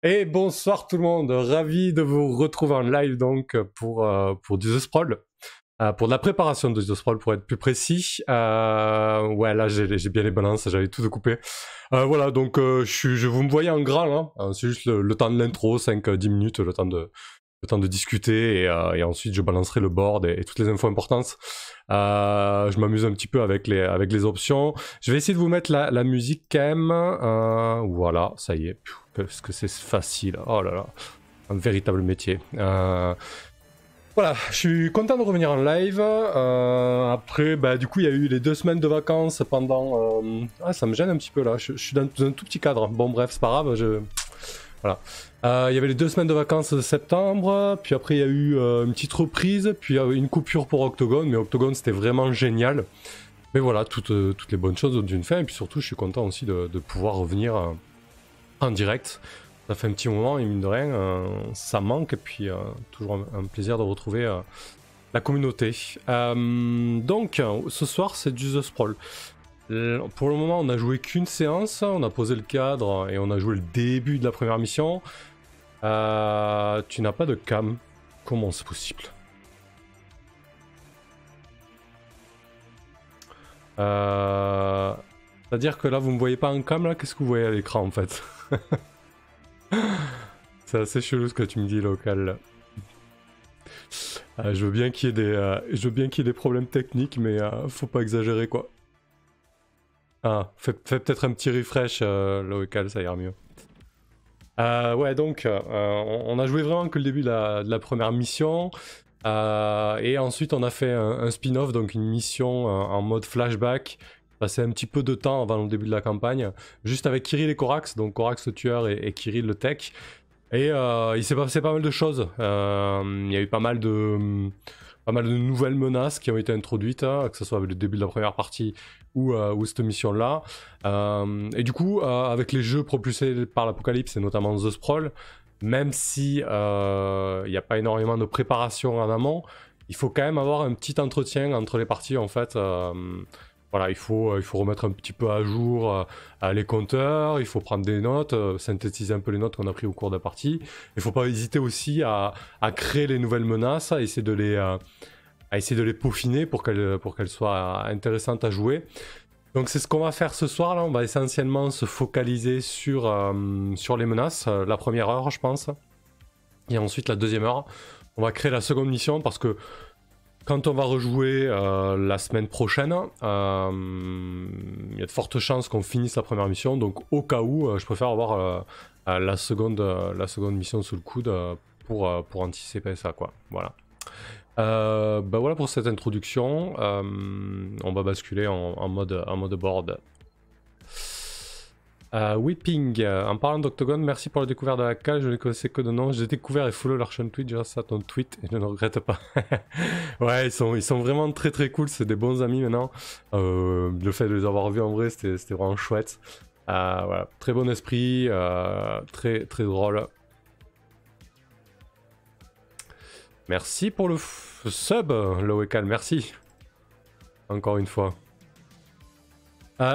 Et bonsoir tout le monde, ravi de vous retrouver en live donc pour du The Sprawl. Pour de la préparation de The Sprawl pour être plus précis. Ouais, là j'ai bien les balances, j'avais tout découpé. Voilà, donc vous me voyez en grand là, c'est juste le temps de l'intro, 5-10 minutes, le temps de discuter et ensuite je balancerai le board et toutes les infos importantes. Je m'amuse un petit peu avec les options. Je vais essayer de vous mettre la musique quand même. Voilà, ça y est. Parce que c'est facile. Oh là là, un véritable métier. Voilà, je suis content de revenir en live. Après, bah, du coup, il y a eu les 2 semaines de vacances pendant... Ah, ça me gêne un petit peu là, je suis dans un tout petit cadre. Bon bref, c'est pas grave, voilà. Il y avait les 2 semaines de vacances de septembre, puis après il y a eu une petite reprise, puis une coupure pour Octogone, mais Octogone c'était vraiment génial. Mais voilà, toutes les bonnes choses ont une fin, et puis surtout je suis content aussi de pouvoir revenir en direct. Ça fait un petit moment, et mine de rien, ça manque, et puis toujours un plaisir de retrouver la communauté. Donc, ce soir c'est du The Sprawl. Pour le moment, on a joué qu'une séance, on a posé le cadre et on a joué le début de la première mission. Tu n'as pas de cam. Comment c'est possible? C'est-à-dire que là, vous me voyez pas en cam, là? Qu'est-ce que vous voyez à l'écran, en fait? C'est assez chelou ce que tu me dis, local. Je veux bien qu'il y ait des problèmes techniques, mais faut pas exagérer, quoi. Fais peut-être un petit refresh, local, ça ira mieux. Ouais, donc, on a joué vraiment que le début de la première mission. Et ensuite, on a fait un spin-off, donc une mission en mode flashback. Passé un petit peu de temps avant le début de la campagne, juste avec Kirill et Corax, donc Corax le tueur et Kirill le tech. Et il s'est passé pas mal de choses. Il y a eu pas mal de nouvelles menaces qui ont été introduites, hein, que ce soit avec le début de la première partie ou cette mission-là. Et du coup, avec les jeux propulsés par l'Apocalypse et notamment The Sprawl, même si il n'y a pas énormément de préparation en amont, il faut quand même avoir un petit entretien entre les parties en fait. Voilà, il faut remettre un petit peu à jour les compteurs, il faut prendre des notes, synthétiser un peu les notes qu'on a prises au cours de la partie. Il ne faut pas hésiter aussi à créer les nouvelles menaces, à essayer de les peaufiner pour qu'elles soient intéressantes à jouer. Donc c'est ce qu'on va faire ce soir là, on va essentiellement se focaliser sur les menaces, la première heure je pense, et ensuite la deuxième heure, on va créer la seconde mission parce que quand on va rejouer la semaine prochaine, il y a de fortes chances qu'on finisse la première mission, donc au cas où, je préfère avoir la seconde mission sous le coude pour anticiper ça quoi, voilà. Bah voilà pour cette introduction. On va basculer en mode board. Whipping, en parlant d'Octogone, merci pour la découverte de la cale, je ne connaissais que de nom. J'ai découvert et follow leur chaîne Twitch grâce à ton tweet et je ne regrette pas. Ouais, ils sont vraiment très très cool, c'est des bons amis maintenant. Le fait de les avoir vus en vrai, c'était vraiment chouette. Voilà, très bon esprit, très très drôle. Merci pour le sub, Lowekal, merci. Encore une fois.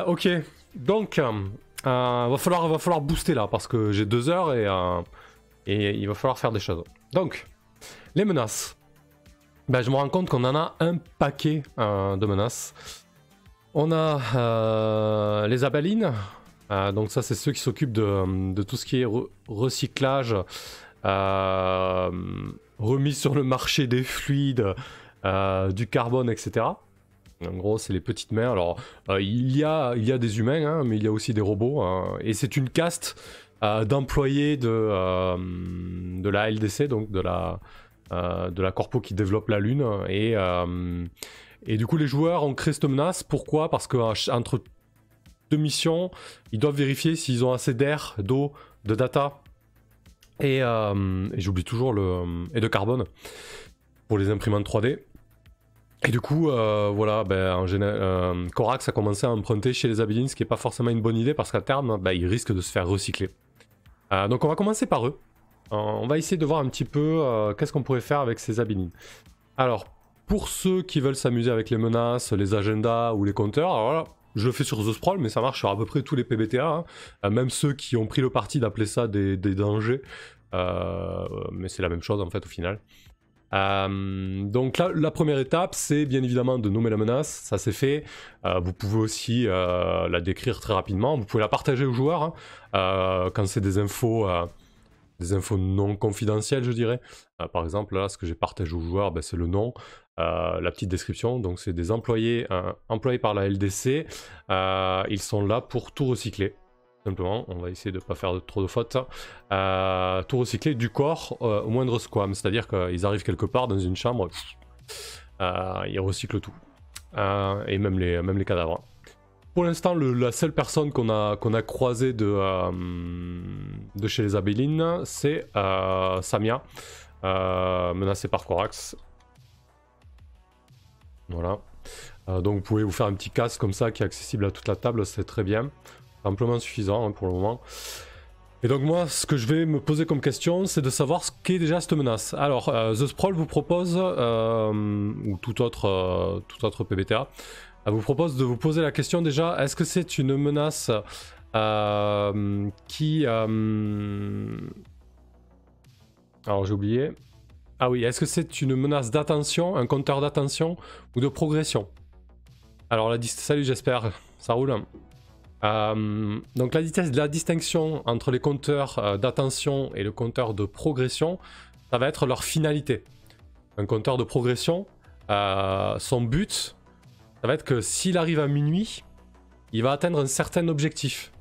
Ok, donc, va falloir booster là, parce que j'ai 2 heures et il va falloir faire des choses. Donc, les menaces. Ben, je me rends compte qu'on en a un paquet de menaces. On a les abalines. Donc ça, c'est ceux qui s'occupent de tout ce qui est recyclage, remise sur le marché des fluides, du carbone, etc. En gros, c'est les petites mains. Alors, il y a des humains, hein, mais il y a aussi des robots. Hein, et c'est une caste d'employés de la LDC, donc de la corpo qui développe la Lune. Et du coup, les joueurs ont créé cette menace. Pourquoi? Parce qu'entre 2 missions, ils doivent vérifier s'ils ont assez d'air, d'eau, de data et j'oublie toujours et de carbone pour les imprimantes 3D. Et du coup, voilà, Corax a commencé à emprunter chez les Abilines, ce qui n'est pas forcément une bonne idée parce qu'à terme, ils risquent de se faire recycler. Donc on va commencer par eux. On va essayer de voir un petit peu qu'est-ce qu'on pourrait faire avec ces Abilines. Alors, pour ceux qui veulent s'amuser avec les menaces, les agendas ou les compteurs, alors voilà, je le fais sur The Sprawl, mais ça marche sur à peu près tous les PBTA, hein. Même ceux qui ont pris le parti d'appeler ça des dangers. Mais c'est la même chose en fait au final. Donc là, la première étape, c'est bien évidemment de nommer la menace, ça c'est fait. Vous pouvez aussi la décrire très rapidement, vous pouvez la partager aux joueurs, hein, quand c'est des infos non confidentielles, je dirais. Par exemple, là, ce que j'ai partagé aux joueurs, ben, c'est le nom, la petite description. Donc c'est des employés par la LDC, ils sont là pour tout recycler. Simplement, on va essayer de ne pas faire trop de fautes. Tout recycler du corps au moindre squam, c'est-à-dire qu'ils arrivent quelque part dans une chambre, ils recyclent tout. Et même les cadavres. Pour l'instant, la seule personne qu'on a croisée de chez les Abelines, c'est Samia, menacée par Corax. Voilà. Donc vous pouvez vous faire un petit casque comme ça qui est accessible à toute la table, c'est très bien. Amplement suffisant, hein, pour le moment. Et donc moi, ce que je vais me poser comme question, c'est de savoir ce qu'est déjà cette menace. Alors, The Sprawl vous propose, ou tout autre PBTA, vous propose de vous poser la question déjà, est-ce que c'est une menace qui... Alors j'ai oublié. Ah oui, est-ce que c'est une menace d'attention, un compteur d'attention ou de progression? Alors, salut, j'espère, ça roule. Donc la distinction entre les compteurs d'attention et le compteur de progression, ça va être leur finalité. Un compteur de progression, son but, ça va être que s'il arrive à minuit, il va atteindre un certain objectif.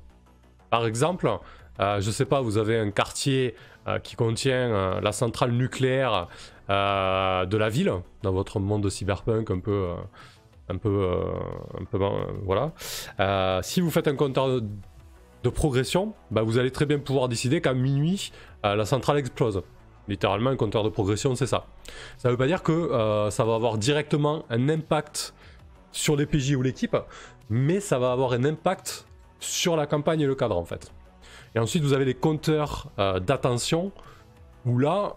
Par exemple, je sais pas, vous avez un quartier qui contient la centrale nucléaire de la ville, dans votre monde de cyberpunk voilà. Si vous faites un compteur de progression, bah vous allez très bien pouvoir décider qu'à minuit, la centrale explose. Littéralement, un compteur de progression, c'est ça. Ça veut pas dire que ça va avoir directement un impact sur les PJ ou l'équipe, mais ça va avoir un impact sur la campagne et le cadre, en fait. Et ensuite, vous avez les compteurs d'attention, où là,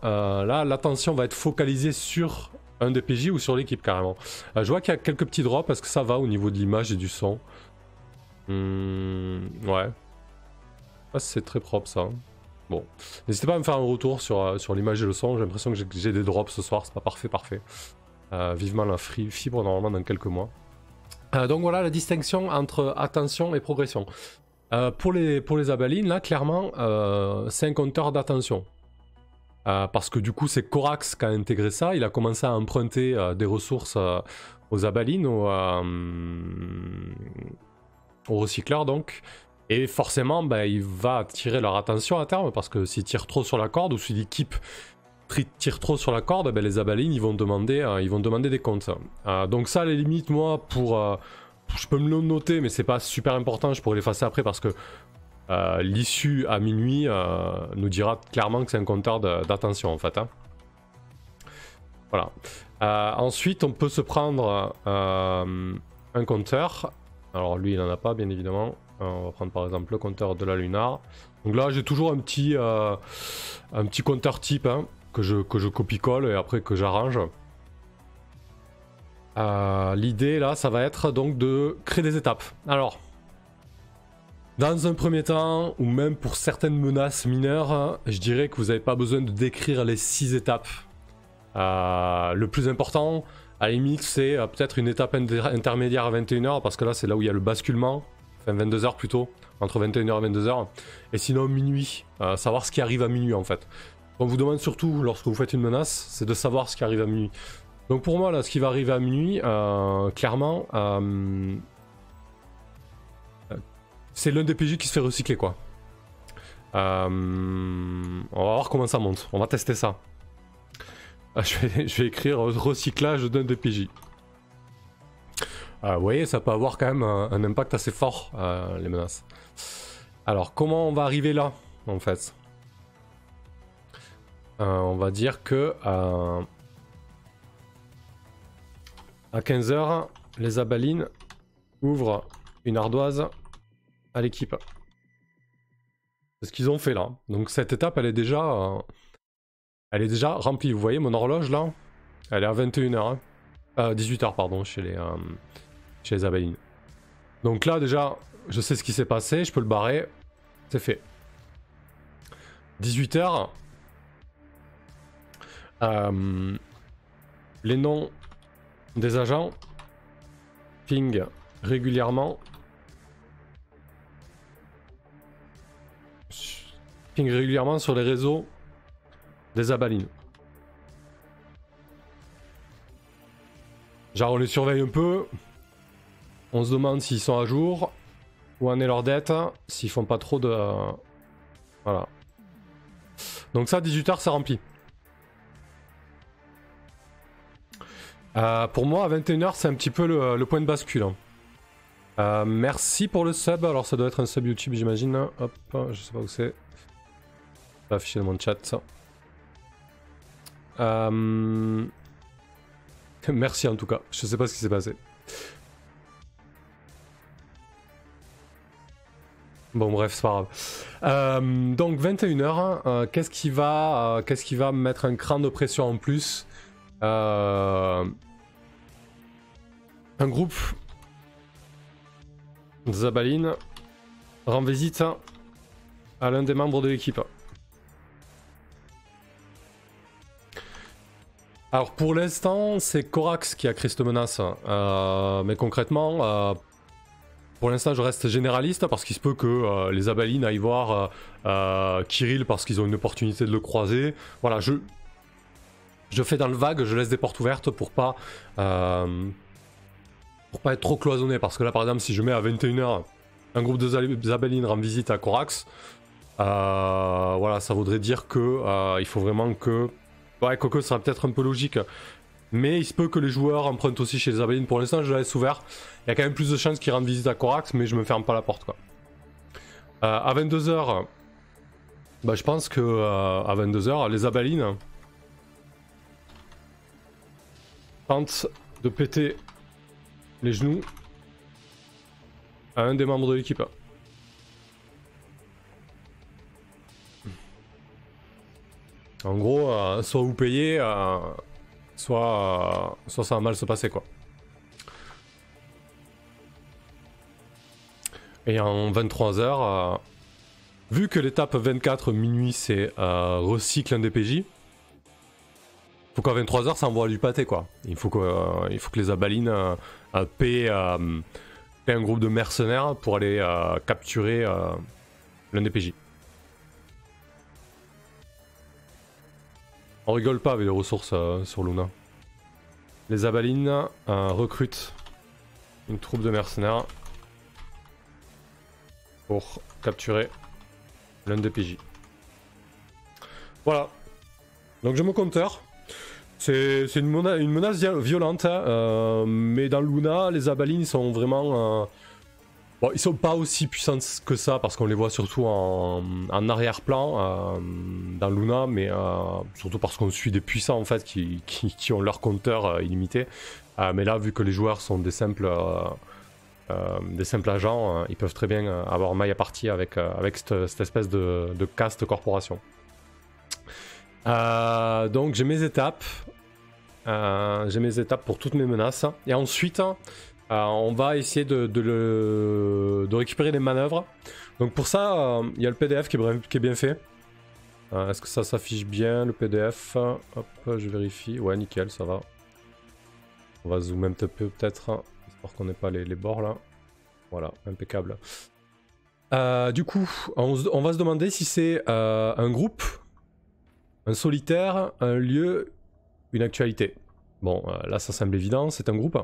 l'attention va être focalisée sur un des PJ ou sur l'équipe carrément. Je vois qu'il y a quelques petits drops, parce que ça va au niveau de l'image et du son. Ouais. Ah, c'est très propre ça. Bon. N'hésitez pas à me faire un retour sur l'image et le son. J'ai l'impression que j'ai des drops ce soir, c'est pas parfait. Vivement la fibre normalement dans quelques mois. Donc voilà la distinction entre attention et progression. Pour les Abalines, là clairement, c'est un compteur d'attention. Parce que du coup c'est Corax qui a intégré ça, il a commencé à emprunter des ressources aux Abalines, aux recycleurs donc, et forcément bah, il va attirer leur attention à terme, parce que s'ils tirent trop sur la corde, ou si l'équipe tire trop sur la corde, bah, les Abalines ils vont demander des comptes. Donc ça à la limite moi, je peux me le noter mais c'est pas super important, je pourrais l'effacer après parce que l'issue à minuit nous dira clairement que c'est un compteur d'attention en fait. Hein. Voilà. Ensuite, on peut se prendre un compteur. Alors lui, il n'en a pas, bien évidemment. On va prendre par exemple le compteur de la Lunar. Donc là, j'ai toujours un petit compteur type hein, que je copie-colle et après que j'arrange. L'idée là, ça va être donc de créer des étapes. Alors. Dans un premier temps, ou même pour certaines menaces mineures, je dirais que vous n'avez pas besoin de décrire les 6 étapes. Le plus important, à la limite, c'est peut-être une étape intermédiaire à 21h, parce que là, c'est là où il y a le basculement, enfin 22h plutôt, entre 21h et 22h. Et sinon, minuit, savoir ce qui arrive à minuit en fait. On vous demande surtout, lorsque vous faites une menace, c'est de savoir ce qui arrive à minuit. Donc pour moi, là, ce qui va arriver à minuit, clairement... c'est l'un des PJ qui se fait recycler quoi. On va voir comment ça monte. On va tester ça. Je vais écrire recyclage d'un des PJ. Vous voyez, ça peut avoir quand même un impact assez fort, les menaces. Alors, comment on va arriver là, en fait? On va dire que... à 15h, les Abalines ouvrent une ardoise à l'équipe. C'est ce qu'ils ont fait là. Donc cette étape, elle est déjà remplie. Vous voyez mon horloge là, elle est à 21h. Hein. 18h pardon, chez les Abalines. Donc là déjà, je sais ce qui s'est passé, je peux le barrer. C'est fait. 18h. Les noms des agents. Ping régulièrement. Ping régulièrement sur les réseaux des abalines. Genre on les surveille un peu. On se demande s'ils sont à jour. Où en est leur dette. S'ils font pas trop de... Voilà. Donc ça, 18h, c'est rempli. Pour moi, à 21h, c'est un petit peu le point de bascule. Merci pour le sub. Alors ça doit être un sub YouTube, j'imagine. Hop, je sais pas où c'est. Je vais afficher dans mon chat ça. Merci en tout cas. Je sais pas ce qui s'est passé. Bon bref, c'est pas grave. Donc 21h, qu'est-ce qui va me mettre un cran de pression en plus? Un groupe Zabaline rend visite à l'un des membres de l'équipe. Alors pour l'instant, c'est Corax qui a créé cette menace. Mais concrètement, pour l'instant, je reste généraliste parce qu'il se peut que les Abalines aillent voir Kirill parce qu'ils ont une opportunité de le croiser. Voilà, je fais dans le vague, je laisse des portes ouvertes pour pas être trop cloisonné. Parce que là, par exemple, si je mets à 21h un groupe de Abalines rend visite à Corax, voilà, ça voudrait dire que il faut vraiment que... Ouais, Coco sera peut-être un peu logique. Mais il se peut que les joueurs empruntent aussi chez les Abalines. Pour l'instant, je la laisse ouvert. Il y a quand même plus de chances qu'ils rendent visite à Corax, mais je me ferme pas la porte, quoi. À 22h, bah, je pense que à 22h, les Abalines tentent de péter les genoux à un des membres de l'équipe. En gros, soit vous payez, soit ça va mal se passer, quoi. Et en 23h, vu que l'étape 24 minuit c'est recycle un DPJ, faut qu'à 23h ça envoie du pâté, quoi. Il faut que les Abalines paient un groupe de mercenaires pour aller capturer l'un DPJ. On rigole pas avec les ressources sur Luna. Les Abalines recrutent une troupe de mercenaires pour capturer l'un des PJ. Voilà. Donc je me compteur. C'est une menace violente, hein, mais dans Luna, les Abalines sont vraiment... Bon, ils sont pas aussi puissants que ça parce qu'on les voit surtout en arrière-plan dans Luna, mais surtout parce qu'on suit des puissants en fait qui ont leur compteur illimité. Mais là, vu que les joueurs sont des simples agents, ils peuvent très bien avoir maille à partie avec cette espèce de caste corporation. Donc j'ai mes étapes. Pour toutes mes menaces. Et ensuite... on va essayer de récupérer les manœuvres. Donc pour ça, il y a le PDF qui est bien fait. Est-ce que ça s'affiche bien, le PDF? Hop, je vérifie. Ouais, nickel, ça va. On va zoomer un petit peu peut-être, histoire qu'on n'ait pas les bords là. Voilà, impeccable. Du coup, on va se demander si c'est un groupe, un solitaire, un lieu, une actualité. Bon, là ça semble évident, c'est un groupe.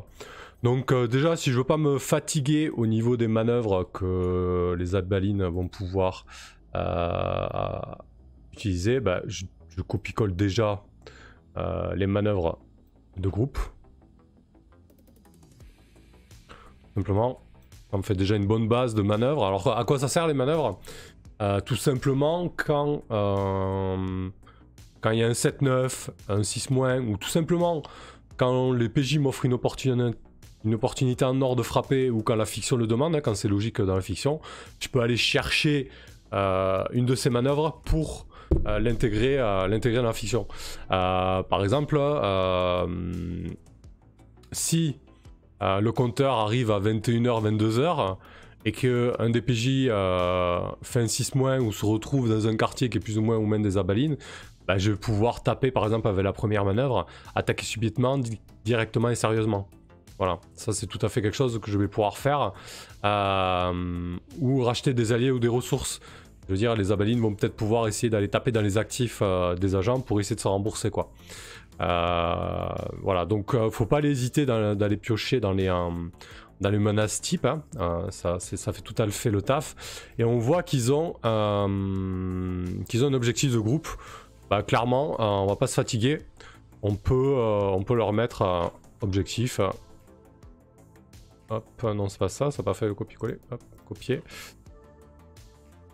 Donc déjà, si je veux pas me fatiguer au niveau des manœuvres que les Abalines vont pouvoir utiliser, bah, je copie-colle déjà les manœuvres de groupe. Simplement, ça me fait déjà une bonne base de manœuvres. Alors à quoi ça sert les manœuvres? Tout simplement quand il y a un 7-9, un 6-, ou tout simplement quand les PJ m'offrent une opportunité en or de frapper, ou quand la fiction le demande, hein, quand c'est logique dans la fiction, je peux aller chercher une de ces manœuvres pour l'intégrer dans la fiction. Par exemple, si le compteur arrive à 21h, 22h, et qu'un DPJ fait un 6- ou se retrouve dans un quartier qui est plus ou moins aux mains des abalines, bah, je vais pouvoir taper par exemple avec la première manœuvre, attaquer subitement, directement et sérieusement. Voilà, ça c'est tout à fait quelque chose que je vais pouvoir faire. Ou racheter des alliés ou des ressources. Je veux dire, les abalines vont peut-être pouvoir essayer d'aller taper dans les actifs des agents pour essayer de se rembourser, quoi. Voilà, donc faut pas hésiter d'aller piocher dans les menaces type, hein. Ça fait tout à fait le taf. Et on voit qu'ils ont un objectif de groupe. Bah, clairement, on va pas se fatiguer. On peut leur mettre objectif. Hop, non c'est pas ça, ça n'a pas fait le copier-coller. Hop, copier.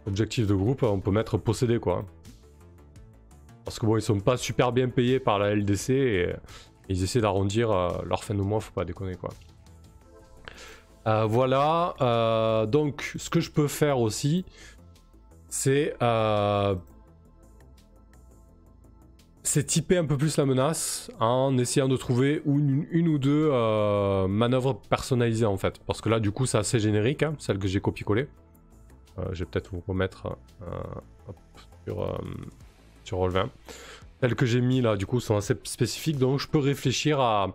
Objectif de groupe, on peut mettre posséder, quoi. Parce que bon, ils sont pas super bien payés par la LDC et ils essaient d'arrondir leur fin de mois, faut pas déconner, quoi. Voilà, donc ce que je peux faire aussi, c'est typer un peu plus la menace en essayant de trouver une ou deux manœuvres personnalisées en fait. Parce que là, du coup, c'est assez générique, hein, celle que j'ai copié-collée. Je vais peut-être vous remettre sur Roll20. Celles que j'ai mis là, du coup, sont assez spécifiques, donc je peux réfléchir à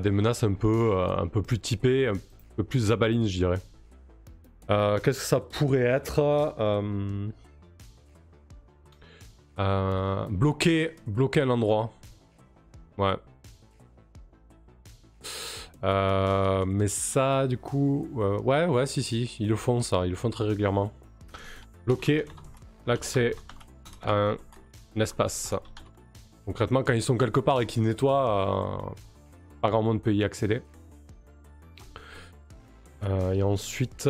des menaces un peu plus typées, un peu plus zabalines, je dirais. Qu'est-ce que ça pourrait être bloquer un endroit. Ouais. Mais ça, du coup... ouais, si, ils le font ça, ils le font très régulièrement. Bloquer l'accès à un espace. Concrètement, quand ils sont quelque part et qu'ils nettoient, pas grand monde peut y accéder. Et ensuite...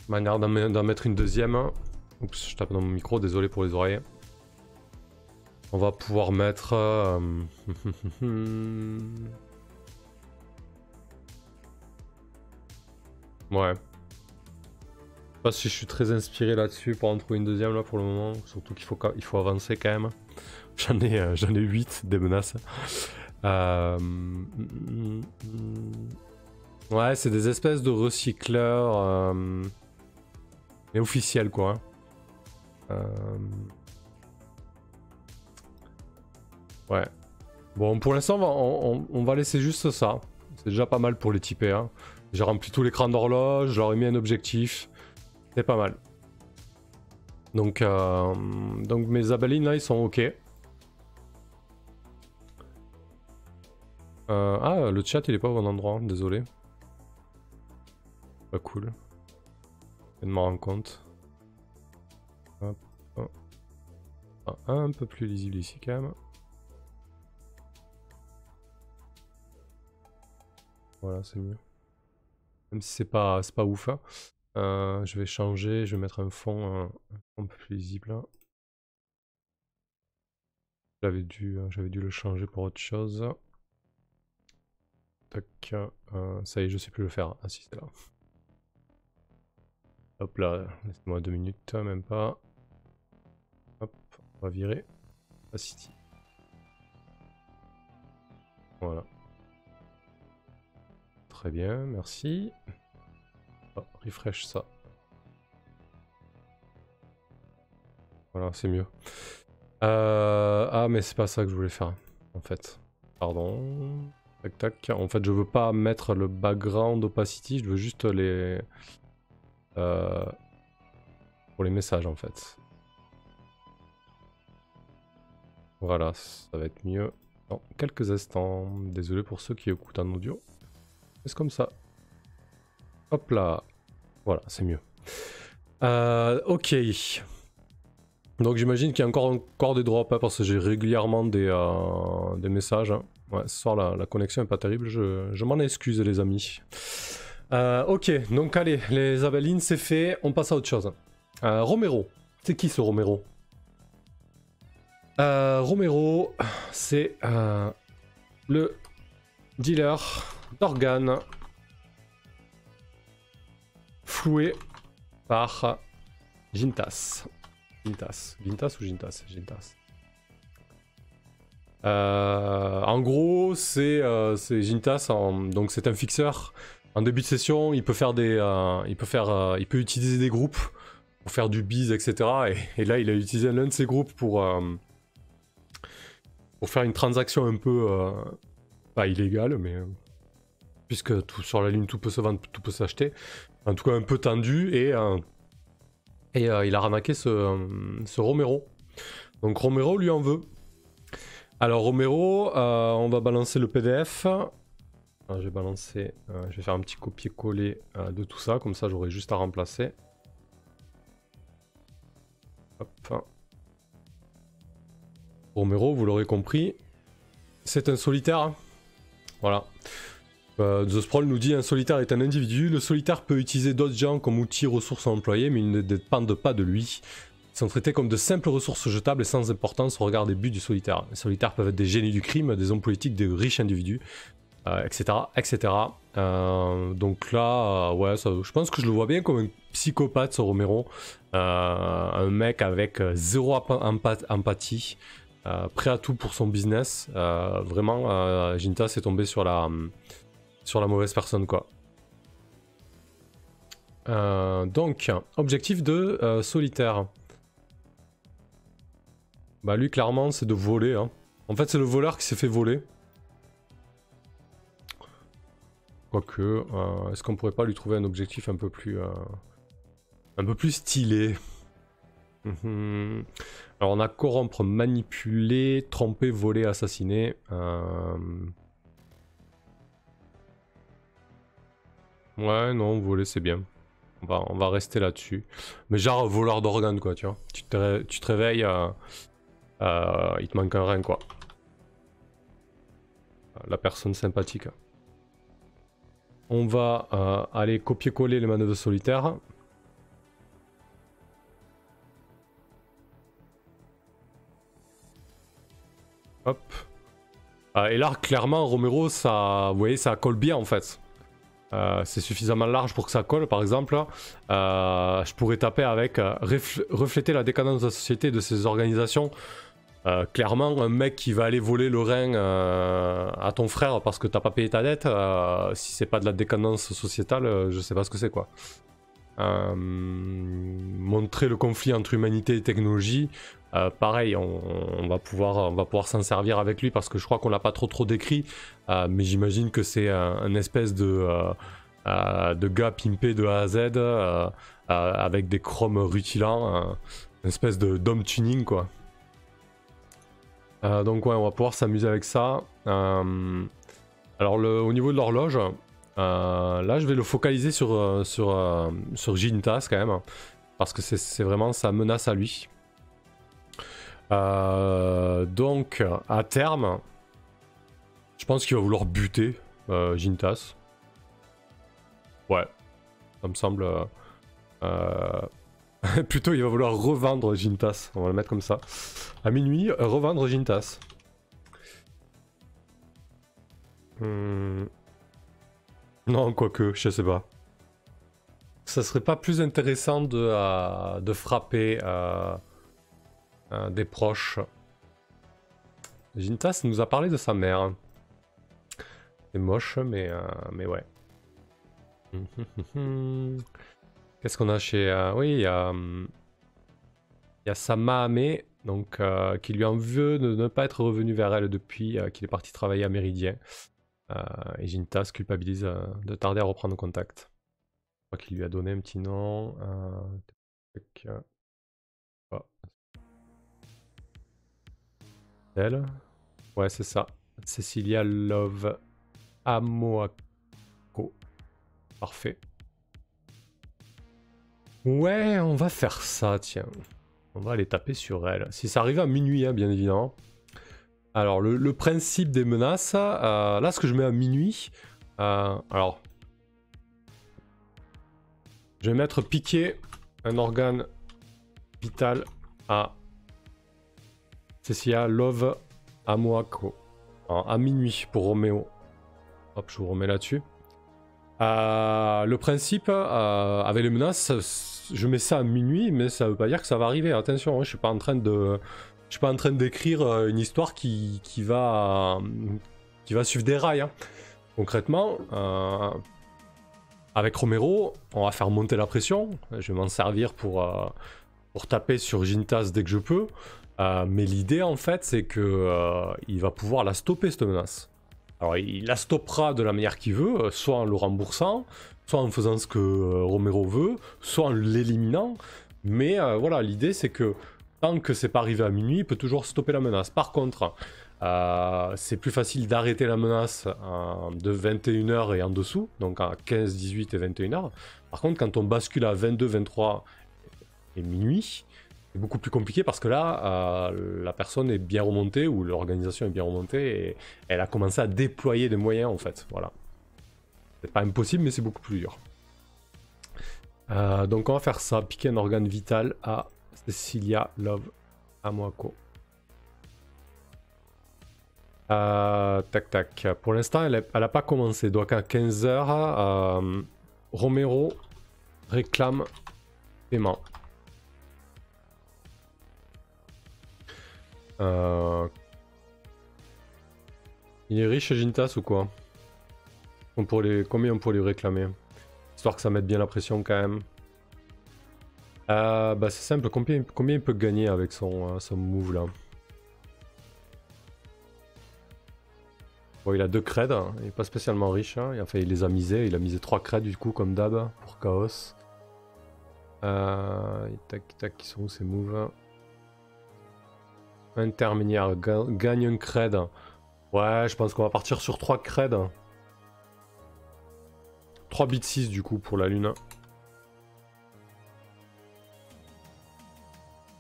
manière d'en mettre une deuxième. Oups, je tape dans mon micro, désolé pour les oreilles. On va pouvoir mettre... ouais. Je sais pas si je suis très inspiré là-dessus pour en trouver une deuxième là pour le moment. Surtout qu'il faut avancer quand même. J'en ai 8 des menaces. Ouais, c'est des espèces de recycleurs... mais officiels, quoi. Ouais. Bon, pour l'instant, on va laisser juste ça. C'est déjà pas mal pour les typer. Hein. J'ai rempli tout l'écran d'horloge, je leur ai mis un objectif. C'est pas mal. Donc mes abalines là, ils sont ok. Ah, le chat il est pas au bon endroit, désolé. Pas cool. Je viens de m'en rendre compte. Hop, hop. Ah, un peu plus lisible ici quand même. Voilà, c'est mieux. Même si c'est pas ouf. Hein. Je vais changer, je vais mettre un fond un peu plus lisible. Là. J'avais dû le changer pour autre chose. Tac, ça y est, je sais plus le faire. Ah si, c'est là. Hop là, laissez-moi 2 minutes, même pas. Hop, on va virer. City. Voilà. Très bien, merci. Oh, refresh ça. Voilà, c'est mieux. Ah, mais c'est pas ça que je voulais faire, en fait. Pardon. Tac, tac. En fait, je veux pas mettre le background opacity, je veux juste les... pour les messages, en fait. Voilà, ça va être mieux dans quelques instants. Désolé pour ceux qui écoutent en audio. C'est comme ça. Hop là. Voilà, c'est mieux. Ok. Donc j'imagine qu'il y a encore des drops, hein, parce que j'ai régulièrement des messages. Hein. Ouais, ce soir la connexion est pas terrible, je m'en excuse les amis. Ok, donc allez, les abalines c'est fait, on passe à autre chose. Romero, c'est qui ce Romero? Romero, c'est le dealer d'organes floué par Gintas. Gintas ou Gintas? Gintas. En gros, c'est Gintas, donc c'est un fixeur. En début de session, il peut faire il peut utiliser des groupes pour faire du bise, etc. Et là, il a utilisé l'un de ses groupes pour faire une transaction un peu pas illégale, mais puisque sur la ligne tout peut se vendre, tout peut s'acheter. En tout cas, un peu tendu et il a ramaqué ce Romero. Donc Romero lui en veut. Alors Romero, on va balancer le PDF. Alors, je vais faire un petit copier-coller de tout ça, comme ça j'aurai juste à remplacer. Hop. Romero, vous l'aurez compris, c'est un solitaire. Voilà. The Sprawl nous dit un solitaire est un individu. Le solitaire peut utiliser d'autres gens comme outils, ressources à employer, mais ils ne dépendent pas de lui. Ils sont traités comme de simples ressources jetables et sans importance au regard des buts du solitaire. Les solitaires peuvent être des génies du crime, des hommes politiques, des riches individus, etc. etc. Donc là, ouais, je pense que je le vois bien comme un psychopathe, ce Romero. Un mec avec zéro empathie, prêt à tout pour son business. Vraiment, Gintas est tombé sur la mauvaise personne, quoi. Donc, objectif de solitaire. Bah lui, clairement, c'est de voler. Hein. En fait, c'est le voleur qui s'est fait voler. Quoique, est-ce qu'on pourrait pas lui trouver un objectif un peu plus stylé? Alors on a corrompre, manipuler, tromper, voler, assassiner. Ouais, non, voler c'est bien. On va rester là-dessus. Mais genre voleur d'organes, quoi, tu vois. Tu te réveilles, il te manque un rein, quoi. La personne sympathique. On va aller copier-coller les manœuvres solitaires. Hop. Et là, clairement, Romero, ça, vous voyez, ça colle bien en fait. C'est suffisamment large pour que ça colle, par exemple. Je pourrais taper avec refléter la décadence de la société et de ses organisations. Clairement, un mec qui va aller voler le rein à ton frère parce que t'as pas payé ta dette, si c'est pas de la décadence sociétale, je sais pas ce que c'est, quoi. Montrer le conflit entre humanité et technologie, pareil, on va pouvoir s'en servir avec lui parce que je crois qu'on l'a pas trop décrit, mais j'imagine que c'est un espèce de gars pimpé de A à Z, avec des chromes rutilants, une espèce d'homme tuning, quoi. Donc ouais, on va pouvoir s'amuser avec ça. Alors au niveau de l'horloge, là je vais le focaliser sur Gintas quand même, parce que c'est vraiment sa menace à lui. Donc à terme, je pense qu'il va vouloir buter Gintas. Ouais, ça me semble... Plutôt il va vouloir revendre Gintas, on va le mettre comme ça. À minuit, revendre Gintas. Non, quoique, je sais pas. Ça serait pas plus intéressant de frapper des proches. Gintas nous a parlé de sa mère. C'est moche, mais ouais. Qu'est-ce qu'on a chez... oui, il y a Samahame, donc, qui lui en veut de ne pas être revenu vers elle depuis qu'il est parti travailler à Méridien. Et Gintas culpabilise de tarder à reprendre contact. Je crois qu'il lui a donné un petit nom. Oh. Elle. Ouais, c'est ça. Cecilia Love Amoako. Parfait. Ouais, on va faire ça, tiens. On va aller taper sur elle. Si ça arrive à minuit, hein, bien évidemment. Alors, le principe des menaces, là, ce que je mets à minuit, alors, je vais mettre piquer un organe vital à Cecilia Love Amoako. À minuit pour Roméo. Hop, je vous remets là-dessus. Le principe, avec les menaces, je mets ça à minuit, mais ça veut pas dire que ça va arriver. Attention, hein, je suis pas en train de je suis pas en train d'écrire une histoire qui va suivre des rails. Hein. Concrètement, avec Romero, on va faire monter la pression. Je vais m'en servir pour taper sur Jintas dès que je peux. Mais l'idée, en fait, c'est que il va pouvoir la stopper, cette menace. Alors, il la stoppera de la manière qu'il veut, soit en le remboursant, soit en faisant ce que Romero veut, soit en l'éliminant. Mais voilà, l'idée, c'est que tant que c'est pas arrivé à minuit, il peut toujours stopper la menace. Par contre, c'est plus facile d'arrêter la menace de 21h et en dessous, donc à 15, 18 et 21h. Par contre, quand on bascule à 22, 23 et minuit, c'est beaucoup plus compliqué parce que là, la personne est bien remontée, ou l'organisation est bien remontée, et elle a commencé à déployer des moyens, en fait. Voilà. C'est pas impossible, mais c'est beaucoup plus dur. Donc on va faire ça, piquer un organe vital à Cecilia Love Amoako. Tac tac. Pour l'instant, elle a pas commencé. Donc à 15h, Romero réclame paiement. Il est riche Jintas ou quoi? Combien on pourrait lui réclamer? Histoire que ça mette bien la pression quand même. Bah c'est simple, combien il peut gagner avec son move là? Bon, il a 2 creds, hein. Il est pas spécialement riche, hein. Enfin il les a misés, il a misé 3 creds du coup comme d'hab pour Chaos. Tac tac, qui sont où ces moves? Intermédiaire, gagne un cred. Ouais, je pense qu'on va partir sur 3 creds. 3 bits 6 du coup pour la lune.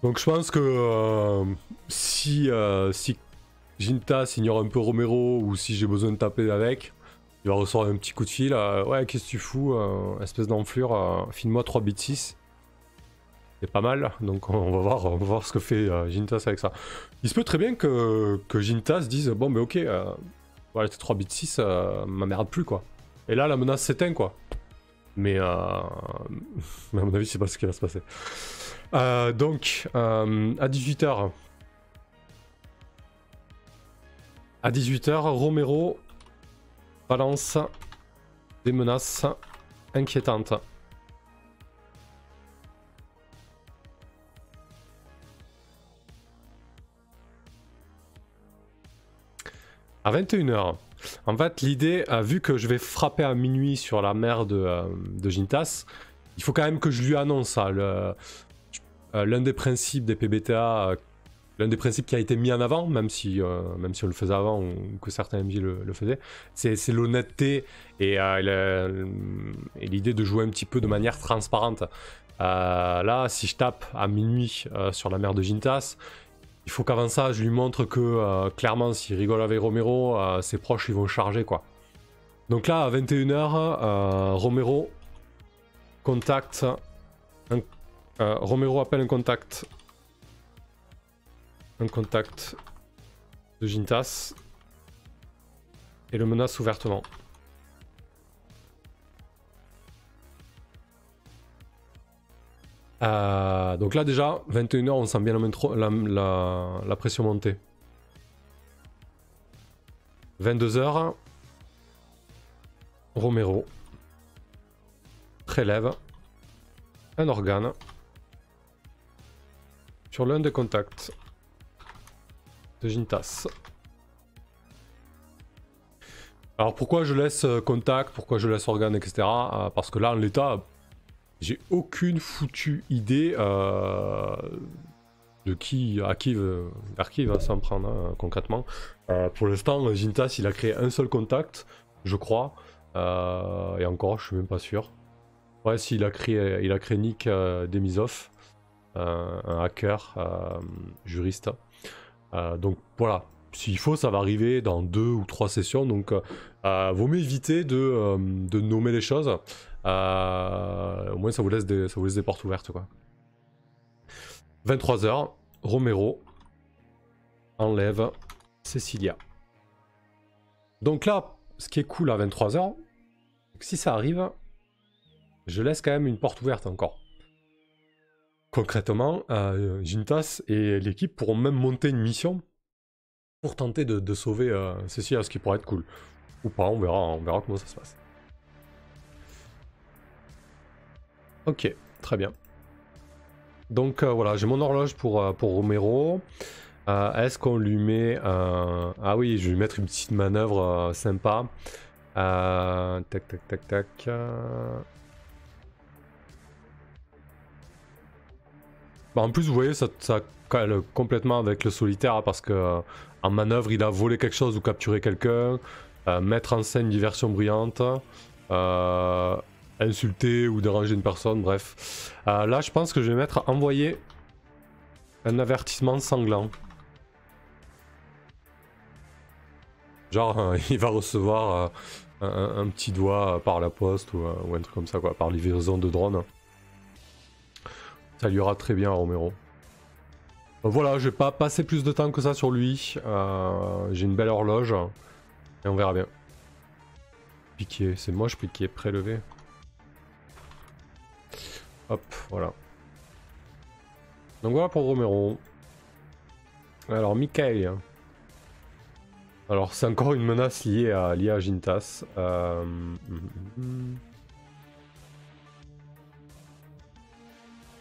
Donc je pense que si Jintas ignore un peu Romero, ou si j'ai besoin de taper avec, il va recevoir un petit coup de fil. Ouais, qu'est-ce que tu fous, espèce d'enflure, file-moi 3 bits 6. C'est pas mal, donc on va voir ce que fait Jintas avec ça. Il se peut très bien que Jintas dise bon, mais ok, voilà, tes 3 bits 6 m'emmerde plus quoi. Et là, la menace s'éteint quoi. Mais à mon avis, c'est pas ce qui va se passer. Donc, à 18h. À 18h, Romero balance des menaces inquiétantes. À 21h. En fait, l'idée, vu que je vais frapper à minuit sur la mère de Jintas, il faut quand même que je lui annonce ça. L'un des principes des PBTA, l'un des principes qui a été mis en avant, même si on le faisait avant ou que certains MJ le faisaient, c'est l'honnêteté et l'idée de jouer un petit peu de manière transparente. Là, si je tape à minuit sur la mère de Jintas, il faut qu'avant ça, je lui montre que clairement, s'il rigole avec Romero, ses proches ils vont charger quoi. Donc là, à 21h, Romero contacte. Romero appelle un contact de Jintas et le menace ouvertement. Donc là déjà, 21h, on sent bien la pression monter. 22h, Romero prélève un organe sur l'un des contacts de Jintas. Alors pourquoi je laisse contact, pourquoi je laisse organe, etc. Parce que là, en l'état, j'ai aucune foutue idée de vers qui il va s'en prendre hein, concrètement. Pour l'instant, Jintas, il a créé un seul contact, je crois. Et encore, je suis même pas sûr. Ouais, si, il a créé Nick Demisov, un hacker, juriste. Donc voilà, s'il faut, ça va arriver dans 2 ou 3 sessions. Donc vaut mieux éviter de nommer les choses. Au moins ça vous laisse des portes ouvertes quoi. 23h, Romero enlève Cecilia. Donc là, ce qui est cool à 23h, c'est que si ça arrive, je laisse quand même une porte ouverte encore. concrètement, Jintas et l'équipe pourront même monter une mission pour tenter de sauver Cécile, ce qui pourrait être cool. Ou pas, on verra comment ça se passe. Ok, très bien. Donc voilà, j'ai mon horloge pour Romero. Est-ce qu'on lui met... Ah oui, je vais lui mettre une petite manœuvre sympa. Tac, tac, tac, tac. Bah, en plus, vous voyez, ça colle complètement avec le solitaire parce que en manœuvre, il a volé quelque chose ou capturé quelqu'un, mettre en scène une diversion bruyante, insulter ou déranger une personne, bref. Là, je pense que je vais mettre envoyer un avertissement sanglant. Genre, il va recevoir un petit doigt par la poste ou un truc comme ça, quoi, par livraison de drone. Ça lui ira très bien à Romero. Voilà, je vais pas passer plus de temps que ça sur lui. J'ai une belle horloge. Et on verra bien. Piqué, c'est moche, piqué, prélevé. Hop, voilà. Donc voilà pour Romero. Alors, Mikael. Alors, c'est encore une menace liée à Jintas.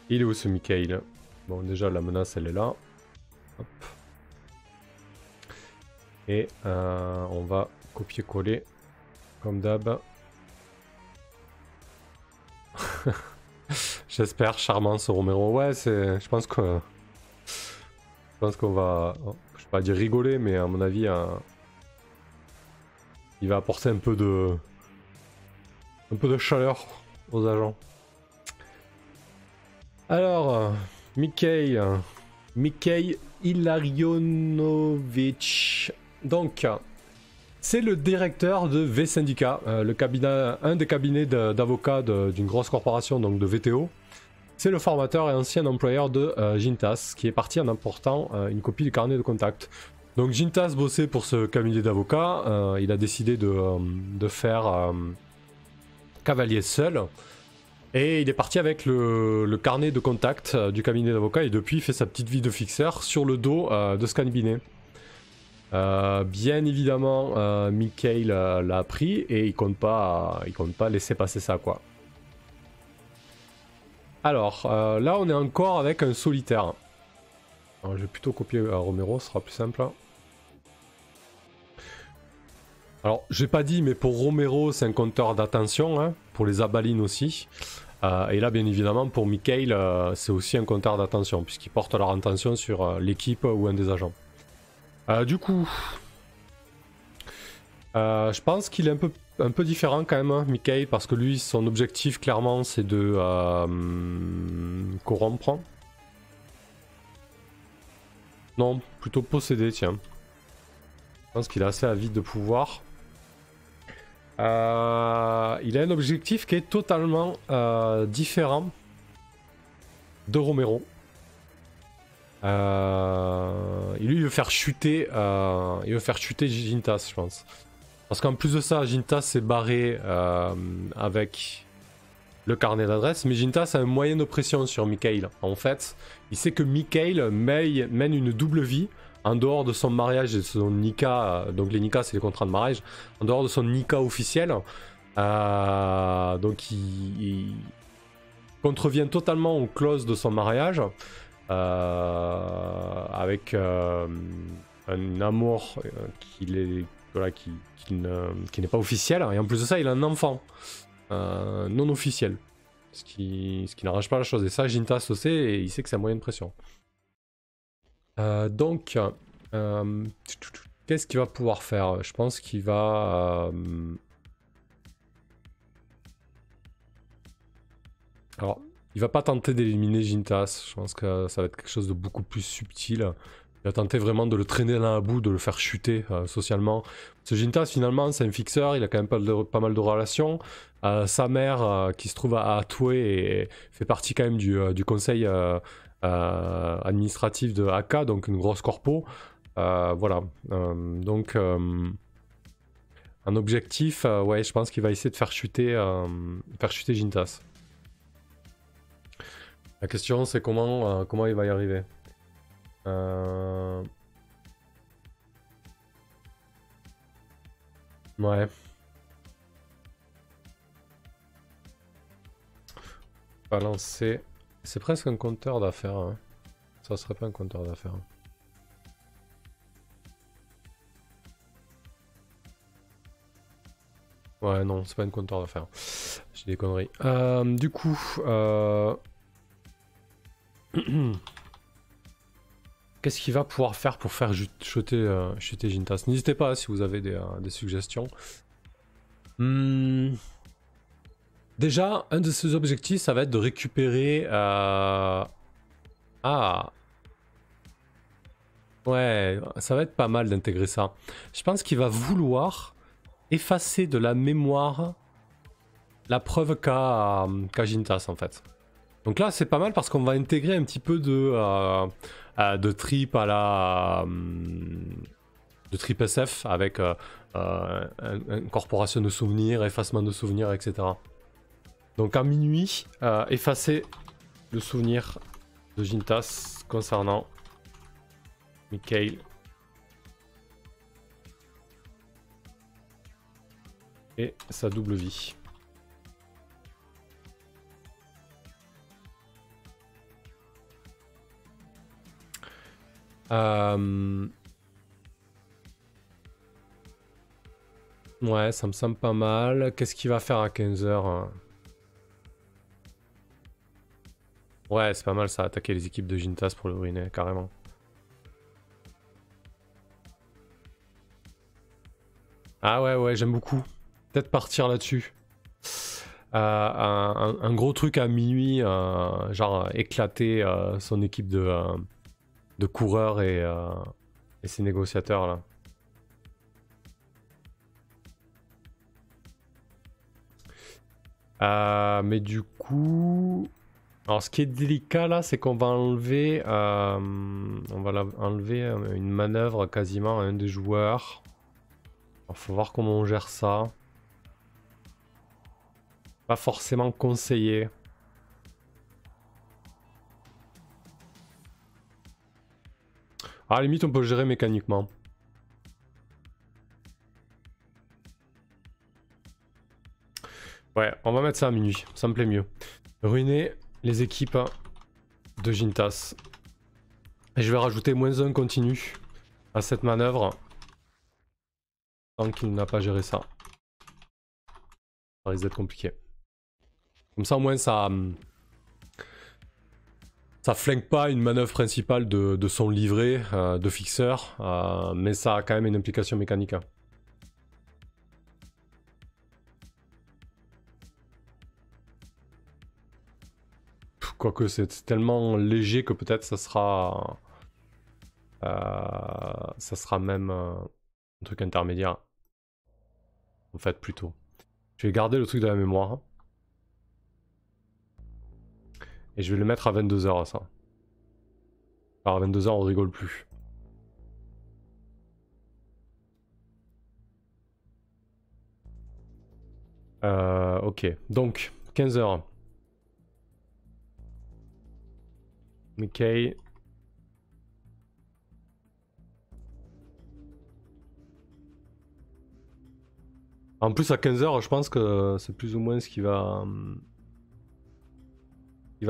Il est où ce Mikael? Bon, déjà, la menace, elle est là. Hop. Et on va copier-coller, comme d'hab. J'espère, charmant ce Romero. Ouais, je pense qu'on va, je vais pas dire rigoler, mais à mon avis, il va apporter un peu de chaleur aux agents. Alors, Mikhail Ilarionovitch. Donc, c'est le directeur de V-Syndicat, un des cabinets d'avocats d'une grosse corporation, donc de VTO. C'est le formateur et ancien employeur de Jintas, qui est parti en apportant une copie du carnet de contact. Donc Jintas bossait pour ce cabinet d'avocats, il a décidé de faire cavalier seul, et il est parti avec le carnet de contact du cabinet d'avocats, et depuis il fait sa petite vie de fixeur sur le dos de Scanbinet. Bien évidemment, Mikhail l'a appris et il compte pas laisser passer ça, quoi. Alors, là on est encore avec un solitaire. Alors, je vais plutôt copier Romero, ce sera plus simple. Alors, j'ai pas dit, mais pour Romero, c'est un compteur d'attention, hein, pour les abalines aussi. Et là, bien évidemment, pour Mikhail, c'est aussi un compteur d'attention, puisqu'ils portent leur attention sur l'équipe ou un des agents. Du coup, je pense qu'il est un peu différent quand même, hein, Mikhail, parce que lui, son objectif, clairement, c'est de corrompre. Non, plutôt posséder, tiens. Je pense qu'il est assez avide de pouvoir. Il a un objectif qui est totalement différent de Romero. Il veut faire chuter, Jintas, je pense. Parce qu'en plus de ça, Jintas s'est barré avec le carnet d'adresse, mais Jintas a un moyen de pression sur Mikhail. En fait, il sait que Mikhail mène une double vie en dehors de son mariage et de son Nika. Donc les Nika, c'est les contrats de mariage. En dehors de son Nika officiel. Donc il contrevient totalement aux clauses de son mariage. Avec un amour qui n'est pas officiel. Et en plus de ça, il a un enfant non officiel. Ce qui n'arrange pas la chose. Et ça, Jintas le sait et il sait que c'est un moyen de pression. Donc, qu'est-ce qu'il va pouvoir faire? Je pense qu'il va... Alors, il va pas tenter d'éliminer Jintas. Je pense que ça va être quelque chose de beaucoup plus subtil. Il va tenter vraiment de le traîner dans la boue, de le faire chuter socialement. Ce Jintas, finalement, c'est un fixeur. Il a quand même pas mal de relations. Sa mère, qui se trouve à Atoué, et fait partie quand même du conseil administratif de AK, donc une grosse corpo. Voilà. Donc, un objectif, ouais, je pense qu'il va essayer de faire chuter Jintas. La question c'est comment il va y arriver. Ouais. Balancer. C'est presque un compteur d'affaires. Hein. Ça serait pas un compteur d'affaires. Ouais, non, c'est pas un compteur d'affaires. J'ai des conneries. Du coup, qu'est-ce qu'il va pouvoir faire pour faire chuter Jintas? N'hésitez pas si vous avez des suggestions. Déjà, un de ses objectifs, ça va être de récupérer... Ah. Ouais, ça va être pas mal d'intégrer ça. Je pense qu'il va vouloir effacer de la mémoire la preuve qu'a Jintas, en fait. Donc là, c'est pas mal parce qu'on va intégrer un petit peu de trip à la... de trip SF avec incorporation de souvenirs, effacement de souvenirs, etc. Donc à minuit, effacer le souvenir de Jintas concernant Mikhail et sa double vie. Ouais, ça me semble pas mal. Qu'est-ce qu'il va faire à 15h? Ouais, c'est pas mal ça, attaquer les équipes de Jintas pour le ruiner, carrément. Ah ouais, j'aime beaucoup. Peut-être partir là-dessus. Un gros truc à minuit, genre éclater son équipe de coureurs et ses négociateurs là. Mais du coup... Alors ce qui est délicat là, c'est qu'on va enlever, enlever une manœuvre quasiment à un des joueurs. Il faut voir comment on gère ça. Pas forcément conseillé. À la limite, on peut le gérer mécaniquement. Ouais, on va mettre ça à minuit, ça me plaît mieux. Ruiner les équipes de Jintas. Et je vais rajouter -1 continu à cette manœuvre. Tant qu'il n'a pas géré ça. Ça risque d'être compliqué. Comme ça au moins ça flingue pas une manœuvre principale de son livret de fixeur, mais ça a quand même une implication mécanique. Hein. Quoique c'est tellement léger que peut-être ça sera même un truc intermédiaire. En fait plutôt. Je vais garder le truc de la mémoire. Et je vais le mettre à 22h ça. Alors à 22h on rigole plus. Ok, donc 15h. Mikhail. En plus à 15h je pense que c'est plus ou moins ce qui va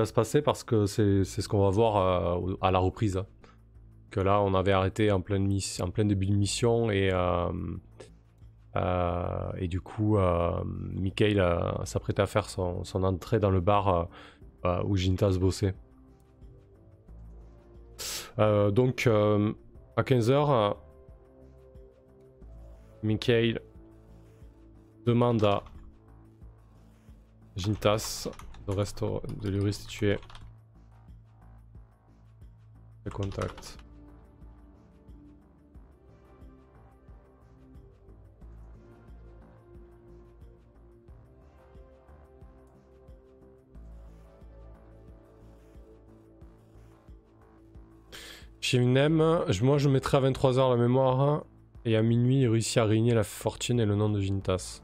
se passer parce que c'est ce qu'on va voir à la reprise. Que là on avait arrêté en plein début de mission et du coup Mikhail s'apprêtait à faire son entrée dans le bar où Jintas bossait. Donc à 15h Mikhail demande à Jintas de lui restituer le contact. Chez Minem, moi je mettrai à 23h la mémoire et à minuit il réussit à réunir la fortune et le nom de Jintas.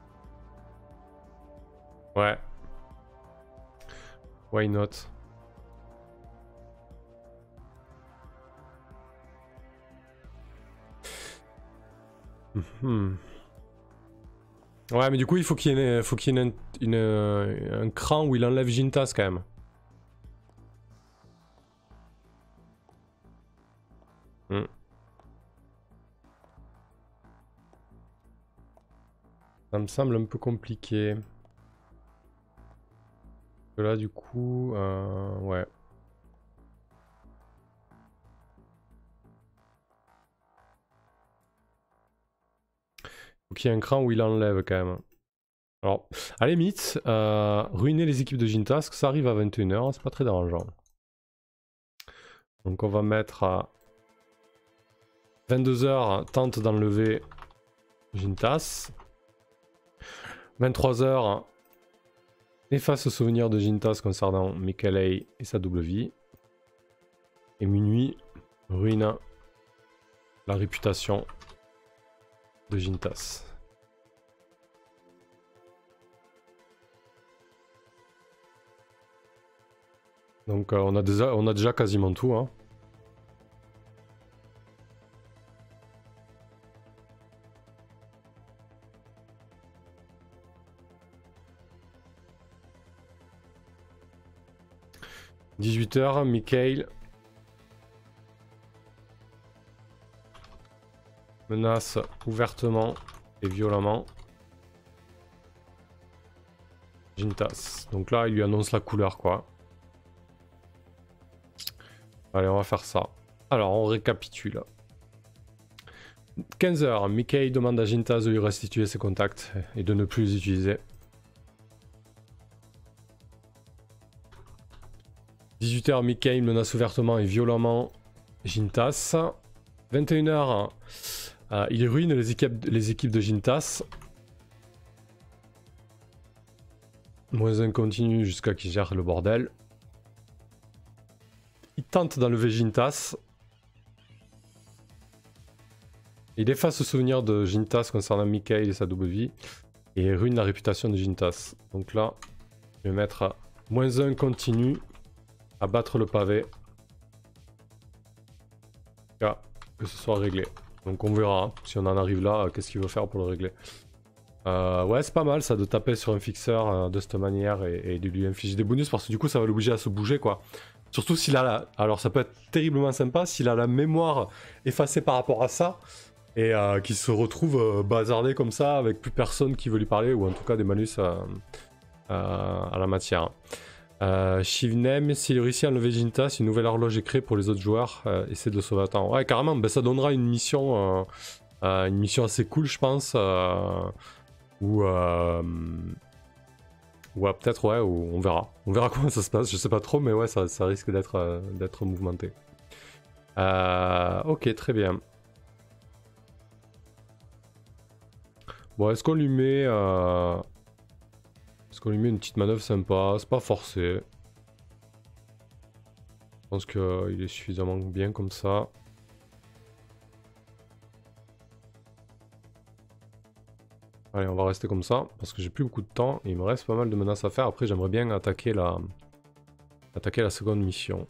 Ouais. Why not? Mhm. Ouais, mais du coup, il faut qu'il y ait, un cran où il enlève Jintas quand même. Hmm. Ça me semble un peu compliqué. Là, du coup, ouais. Faut qu'il y ait un cran où il enlève quand même. Alors, à la limite, ruiner les équipes de Jintas, ça arrive à 21h, c'est pas très dérangeant. Donc on va mettre à 22h, tente d'enlever Jintas. 23h, efface souvenir de Jintas concernant Mikelei et sa double vie. Et minuit, ruine la réputation de Jintas. Donc on a déjà quasiment tout. Hein. « 18h, Mikael menace ouvertement et violemment Jintas. » Donc là, il lui annonce la couleur, quoi. Allez, on va faire ça. Alors, on récapitule. 15h, Mikael demande à Jintas de lui restituer ses contacts et de ne plus les utiliser. 18h, Mikael menace ouvertement et violemment Jintas. 21h, il ruine les équipes de Jintas. -1 continue jusqu'à qu'il gère le bordel. Il tente d'enlever Jintas. Il efface le souvenir de Jintas concernant Mikael et sa double vie. Et il ruine la réputation de Jintas. Donc là, je vais mettre à -1 continue à battre le pavé. Que ce soit réglé. Donc on verra hein, si on en arrive là, qu'est-ce qu'il veut faire pour le régler. Ouais, c'est pas mal ça de taper sur un fixeur de cette manière et de lui infliger des bonus parce que du coup ça va l'obliger à se bouger quoi. Surtout s'il a la... Alors ça peut être terriblement sympa s'il a la mémoire effacée par rapport à ça et qu'il se retrouve bazardé comme ça avec plus personne qui veut lui parler ou en tout cas des malus à la matière. Shivnem, s'il réussit à enlever Jintas, une nouvelle horloge est créée pour les autres joueurs. Essaie de le sauver à temps. Ouais, carrément, ben, ça donnera une mission assez cool, je pense. Ou peut-être, ouais, on verra. On verra comment ça se passe, je sais pas trop, mais ouais, ça risque d'être mouvementé. Ok, très bien. Bon, est-ce qu'on lui met... Est-ce qu'on lui met une petite manœuvre sympa? C'est pas forcé. Je pense qu'il est suffisamment bien comme ça. Allez, on va rester comme ça, parce que j'ai plus beaucoup de temps, et il me reste pas mal de menaces à faire. Après, j'aimerais bien attaquer la seconde mission.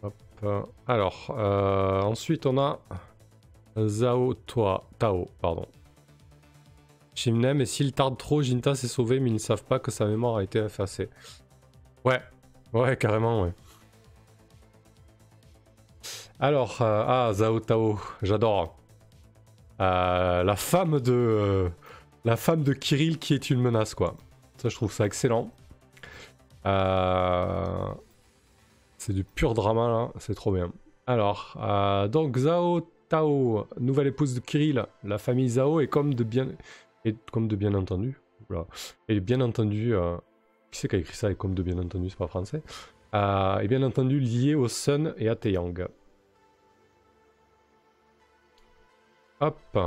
Hop. Alors, ensuite on a Tao, pardon. Shimnem, et s'il tarde trop, Jintas est sauvé, mais ils ne savent pas que sa mémoire a été effacée. Ouais, carrément, ouais. Alors, Zhao Tao, j'adore. La femme de Kirill qui est une menace, quoi. Ça, je trouve ça excellent. C'est du pur drama, là. C'est trop bien. Alors, donc, Zhao Tao, nouvelle épouse de Kirill, la famille Zhao, est comme de bien entendu. Voilà. Et bien entendu... qui c'est qui a écrit ça, et comme de bien entendu, c'est pas français. Et bien entendu, lié au Sun et à Taeyang. Hop.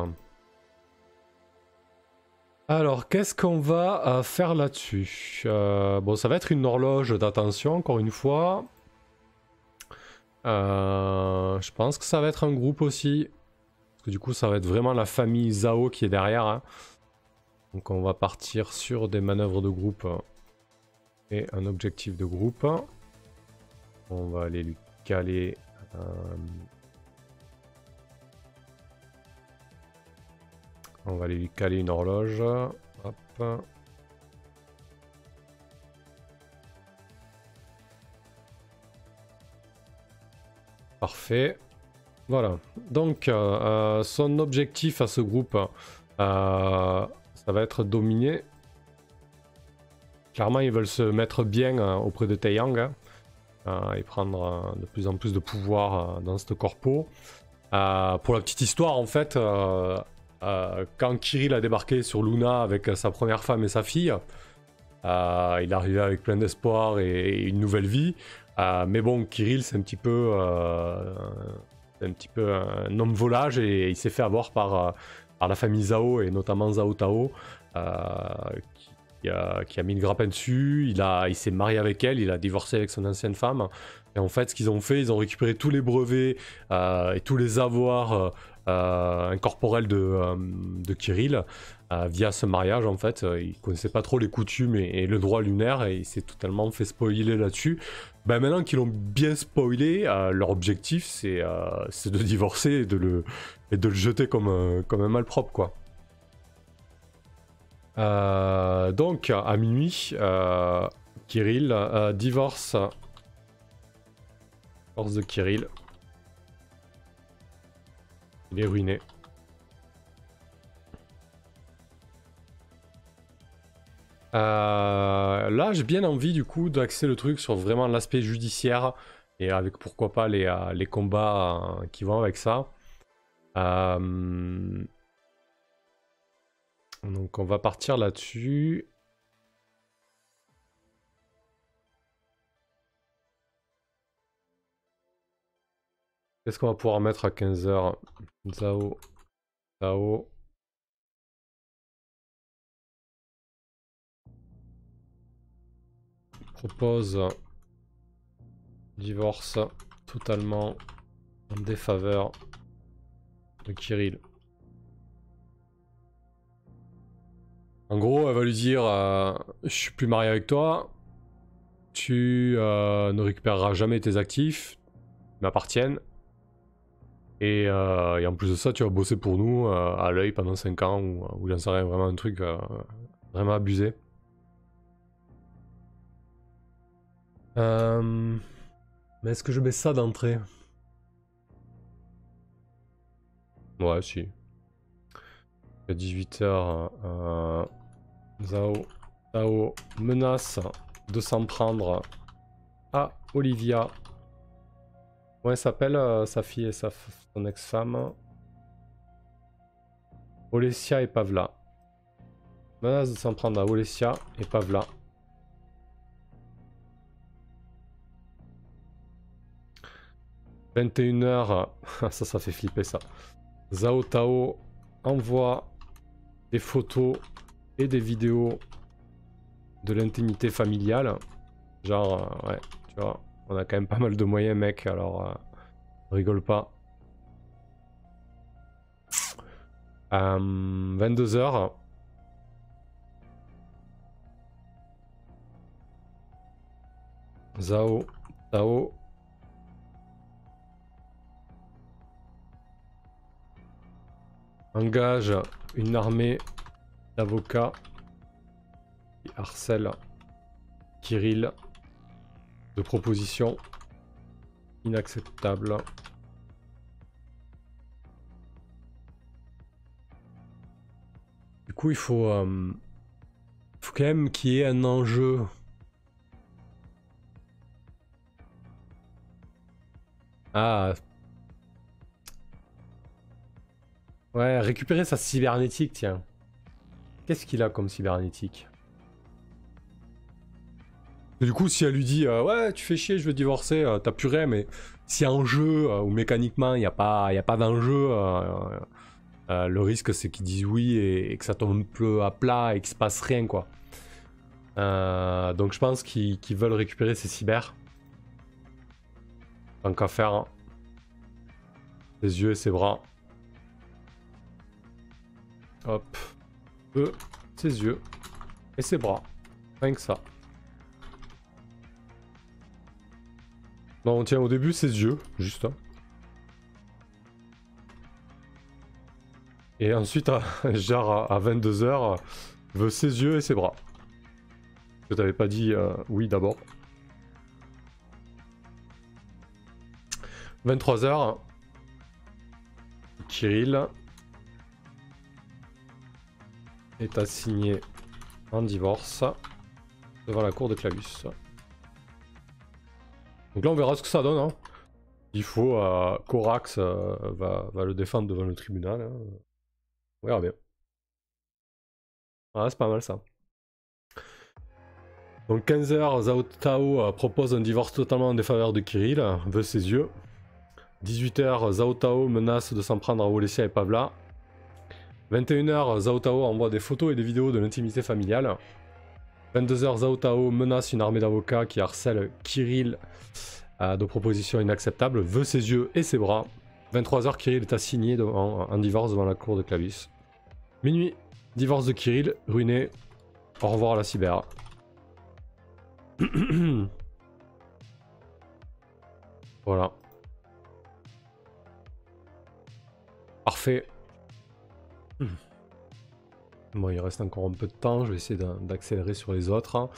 Alors, qu'est-ce qu'on va faire là-dessus? Bon, ça va être une horloge d'attention, encore une fois. Je pense que ça va être un groupe aussi. Parce que du coup, ça va être vraiment la famille Zhao qui est derrière. Hein. Donc, on va partir sur des manœuvres de groupe et un objectif de groupe. On va aller lui caler On va lui caler une horloge. Hop. Parfait. Voilà. Donc, son objectif à ce groupe, ça va être dominer. Clairement, ils veulent se mettre bien auprès de Taeyang et prendre de plus en plus de pouvoir dans cette corpo. Pour la petite histoire, en fait, quand Kirill a débarqué sur Luna avec sa première femme et sa fille, il est arrivé avec plein d'espoir et une nouvelle vie. Mais bon, Kirill, c'est un petit peu un homme volage et il s'est fait avoir par la famille Zhao et notamment Zhao Tao qui a mis le grappin dessus. Il s'est marié avec elle, il a divorcé avec son ancienne femme. Et en fait, ce qu'ils ont fait, ils ont récupéré tous les brevets et tous les avoirs incorporels de Kirill via ce mariage. En fait, il connaissait pas trop les coutumes et le droit lunaire et il s'est totalement fait spoiler là-dessus. Ben maintenant qu'ils l'ont bien spoilé, leur objectif c'est de divorcer et de le jeter comme un malpropre, quoi. Donc à minuit, Kirill divorce de Kirill. Il est ruiné. Là, j'ai bien envie du coup d'axer le truc sur vraiment l'aspect judiciaire et avec pourquoi pas les combats qui vont avec ça. Donc on va partir là-dessus. Qu'est-ce qu'on va pouvoir mettre à 15h? Zhao. Zhao. Propose divorce totalement en défaveur de Kirill. En gros, elle va lui dire je suis plus marié avec toi, tu ne récupéreras jamais tes actifs, ils m'appartiennent. Et en plus de ça, tu vas bosser pour nous à l'œil pendant 5 ans ou j'en sais rien, vraiment un truc vraiment abusé. Mais est-ce que je mets ça d'entrée? Ouais, si. À 18h, Zhao menace de s'en prendre à Olivia. Comment elle s'appelle sa fille et son ex-femme? Olesya et Pavla. Menace de s'en prendre à Olesya et Pavla. « 21h, ça fait flipper ça. Zhao Tao envoie des photos et des vidéos de l'intimité familiale. Genre, ouais, tu vois, on a quand même pas mal de moyens, mec, alors rigole pas. 22h. Zhao Tao engage une armée d'avocats qui harcèlent Kirill de propositions inacceptables. Du coup, il faut quand même qu'il y ait un enjeu. Ah. Ouais, récupérer sa cybernétique, tiens. Qu'est-ce qu'il a comme cybernétique? Et du coup, si elle lui dit ouais, tu fais chier, je veux divorcer, t'as plus rien, mais si en jeu ou mécaniquement il n'y a pas d'enjeu, le risque c'est qu'ils disent oui et que ça tombe un peu à plat et qu'il se passe rien, quoi. Donc je pense qu'ils veulent récupérer ses cyber. Tant qu'à faire, hein. Ses yeux et ses bras. Hop. Ses yeux et ses bras. Rien que ça. Non, tiens, au début, ses yeux, juste. Hein. Et ensuite, genre à 22h, je veux ses yeux et ses bras. Je t'avais pas dit oui d'abord. 23h. Kirill est assigné en divorce devant la cour de Clavus. Donc là on verra ce que ça donne. Hein. Il faut Corax va le défendre devant le tribunal. Hein. On verra bien. Ah, c'est pas mal ça. Donc 15h, Zhao Tao propose un divorce totalement en défaveur de Kirill, veut ses yeux. 18h, Zhao Tao menace de s'en prendre à Olesia et Pavla. 21h, Zhao Tao envoie des photos et des vidéos de l'intimité familiale. 22h, Zhao Tao menace une armée d'avocats qui harcèle Kirill de propositions inacceptables, veut ses yeux et ses bras. 23h, Kirill est assigné en divorce devant la cour de Clavus. Minuit, divorce de Kirill, ruiné. Au revoir à la cyber. Voilà. Parfait. Bon, il reste encore un peu de temps, je vais essayer d'accélérer sur les autres.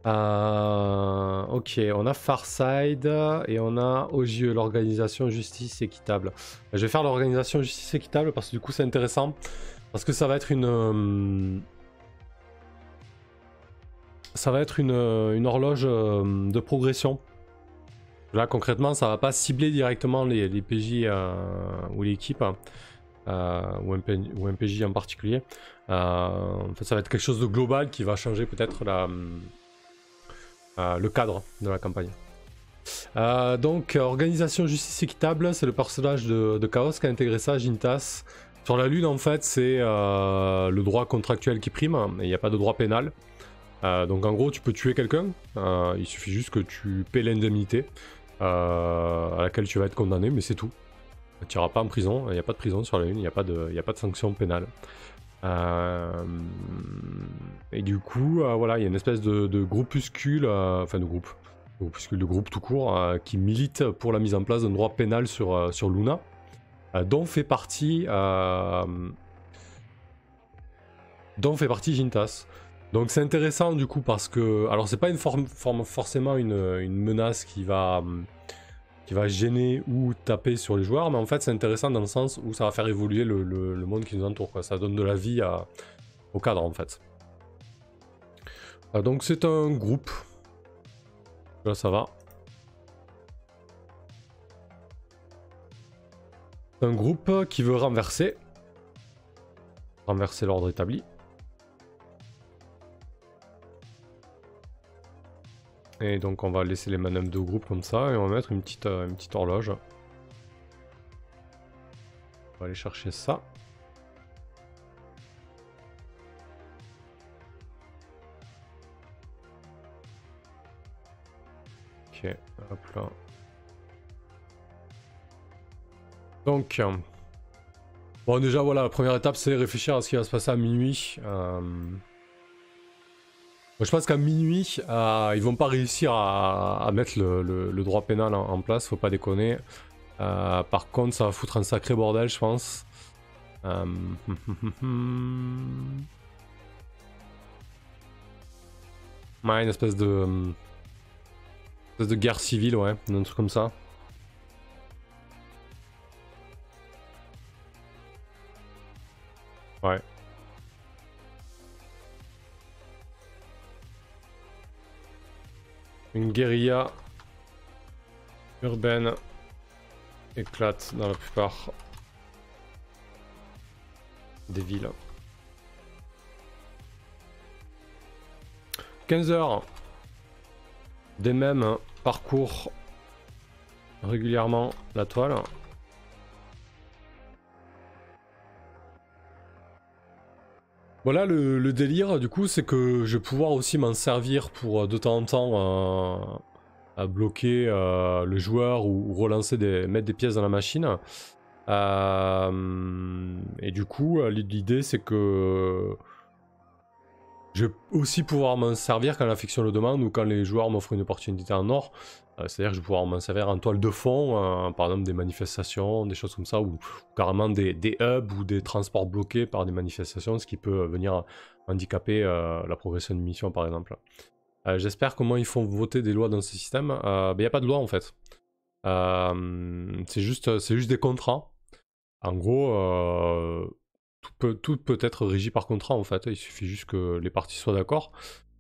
Ok, on a Farside et on a OJE, l'organisation justice équitable. Je vais faire l'organisation justice équitable parce que du coup c'est intéressant. Parce que ça va être une... ça va être une horloge de progression. Là concrètement ça va pas cibler directement les PJ ou l'équipe. Ou un PJ en particulier. En fait, ça va être quelque chose de global qui va changer peut-être le cadre de la campagne. Donc, organisation justice équitable, c'est le personnage de Chaos qui a intégré ça, Jintas. Sur la Lune, en fait, c'est le droit contractuel qui prime, et il n'y a pas de droit pénal. Donc, en gros, tu peux tuer quelqu'un, il suffit juste que tu paies l'indemnité à laquelle tu vas être condamné, mais c'est tout. Tu n'iras pas en prison, il n'y a pas de prison sur la Lune, il n'y a pas de sanction pénale. Et du coup, voilà, il y a une espèce de groupuscule, enfin de groupe tout court, qui milite pour la mise en place d'un droit pénal sur Luna, dont fait partie Jintas. Donc c'est intéressant du coup parce que, alors c'est pas forcément une menace qui va gêner ou taper sur les joueurs, mais en fait c'est intéressant dans le sens où ça va faire évoluer le monde qui nous entoure, quoi. Ça donne de la vie au cadre en fait. Donc c'est un groupe. Là ça va. Un groupe qui veut renverser l'ordre établi. Et donc on va laisser les manœuvres de groupe comme ça et on va mettre une petite horloge. On va aller chercher ça. Ok, hop là. Donc, bon déjà voilà, la première étape c'est réfléchir à ce qui va se passer à minuit. Je pense qu'à minuit, ils vont pas réussir à mettre le droit pénal en place, faut pas déconner. Par contre, ça va foutre un sacré bordel, je pense. Ouais, une espèce de guerre civile, ouais, un truc comme ça. Ouais. Une guérilla urbaine éclate dans la plupart des villes. 15h. Des mêmes parcours régulièrement la toile. Voilà, le délire du coup, c'est que je vais pouvoir aussi m'en servir pour de temps en temps à bloquer le joueur ou relancer mettre des pièces dans la machine. Et du coup, l'idée c'est que je vais aussi pouvoir m'en servir quand la fiction le demande ou quand les joueurs m'offrent une opportunité en or C'est-à-dire que je vais pouvoir m'en servir en toile de fond, par exemple des manifestations, des choses comme ça, ou carrément des hubs ou des transports bloqués par des manifestations, ce qui peut venir handicaper la progression d'une mission par exemple. J'espère comment ils font voter des lois dans ce système. Il n'y a pas de loi en fait. C'est juste des contrats. En gros, tout peut être régi par contrat en fait. Il suffit juste que les parties soient d'accord.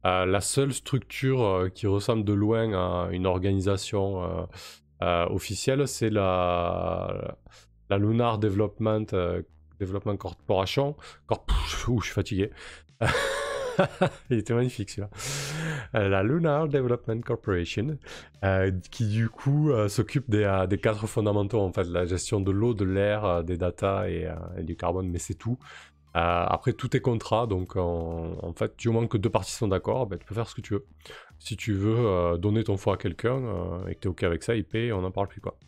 La seule structure qui ressemble de loin à une organisation officielle, c'est la Lunar Development Corporation. Ouh, je suis fatigué. Il était magnifique celui-là. La Lunar Development Corporation, qui du coup s'occupe des 4 fondamentaux, en fait, la gestion de l'eau, de l'air, des data et du carbone, mais c'est tout. Après, tout est contrat, donc en fait, du moment que 2 parties sont d'accord, ben, tu peux faire ce que tu veux. Si tu veux donner ton foie à quelqu'un et que tu es OK avec ça, il paye, on n'en parle plus, quoi.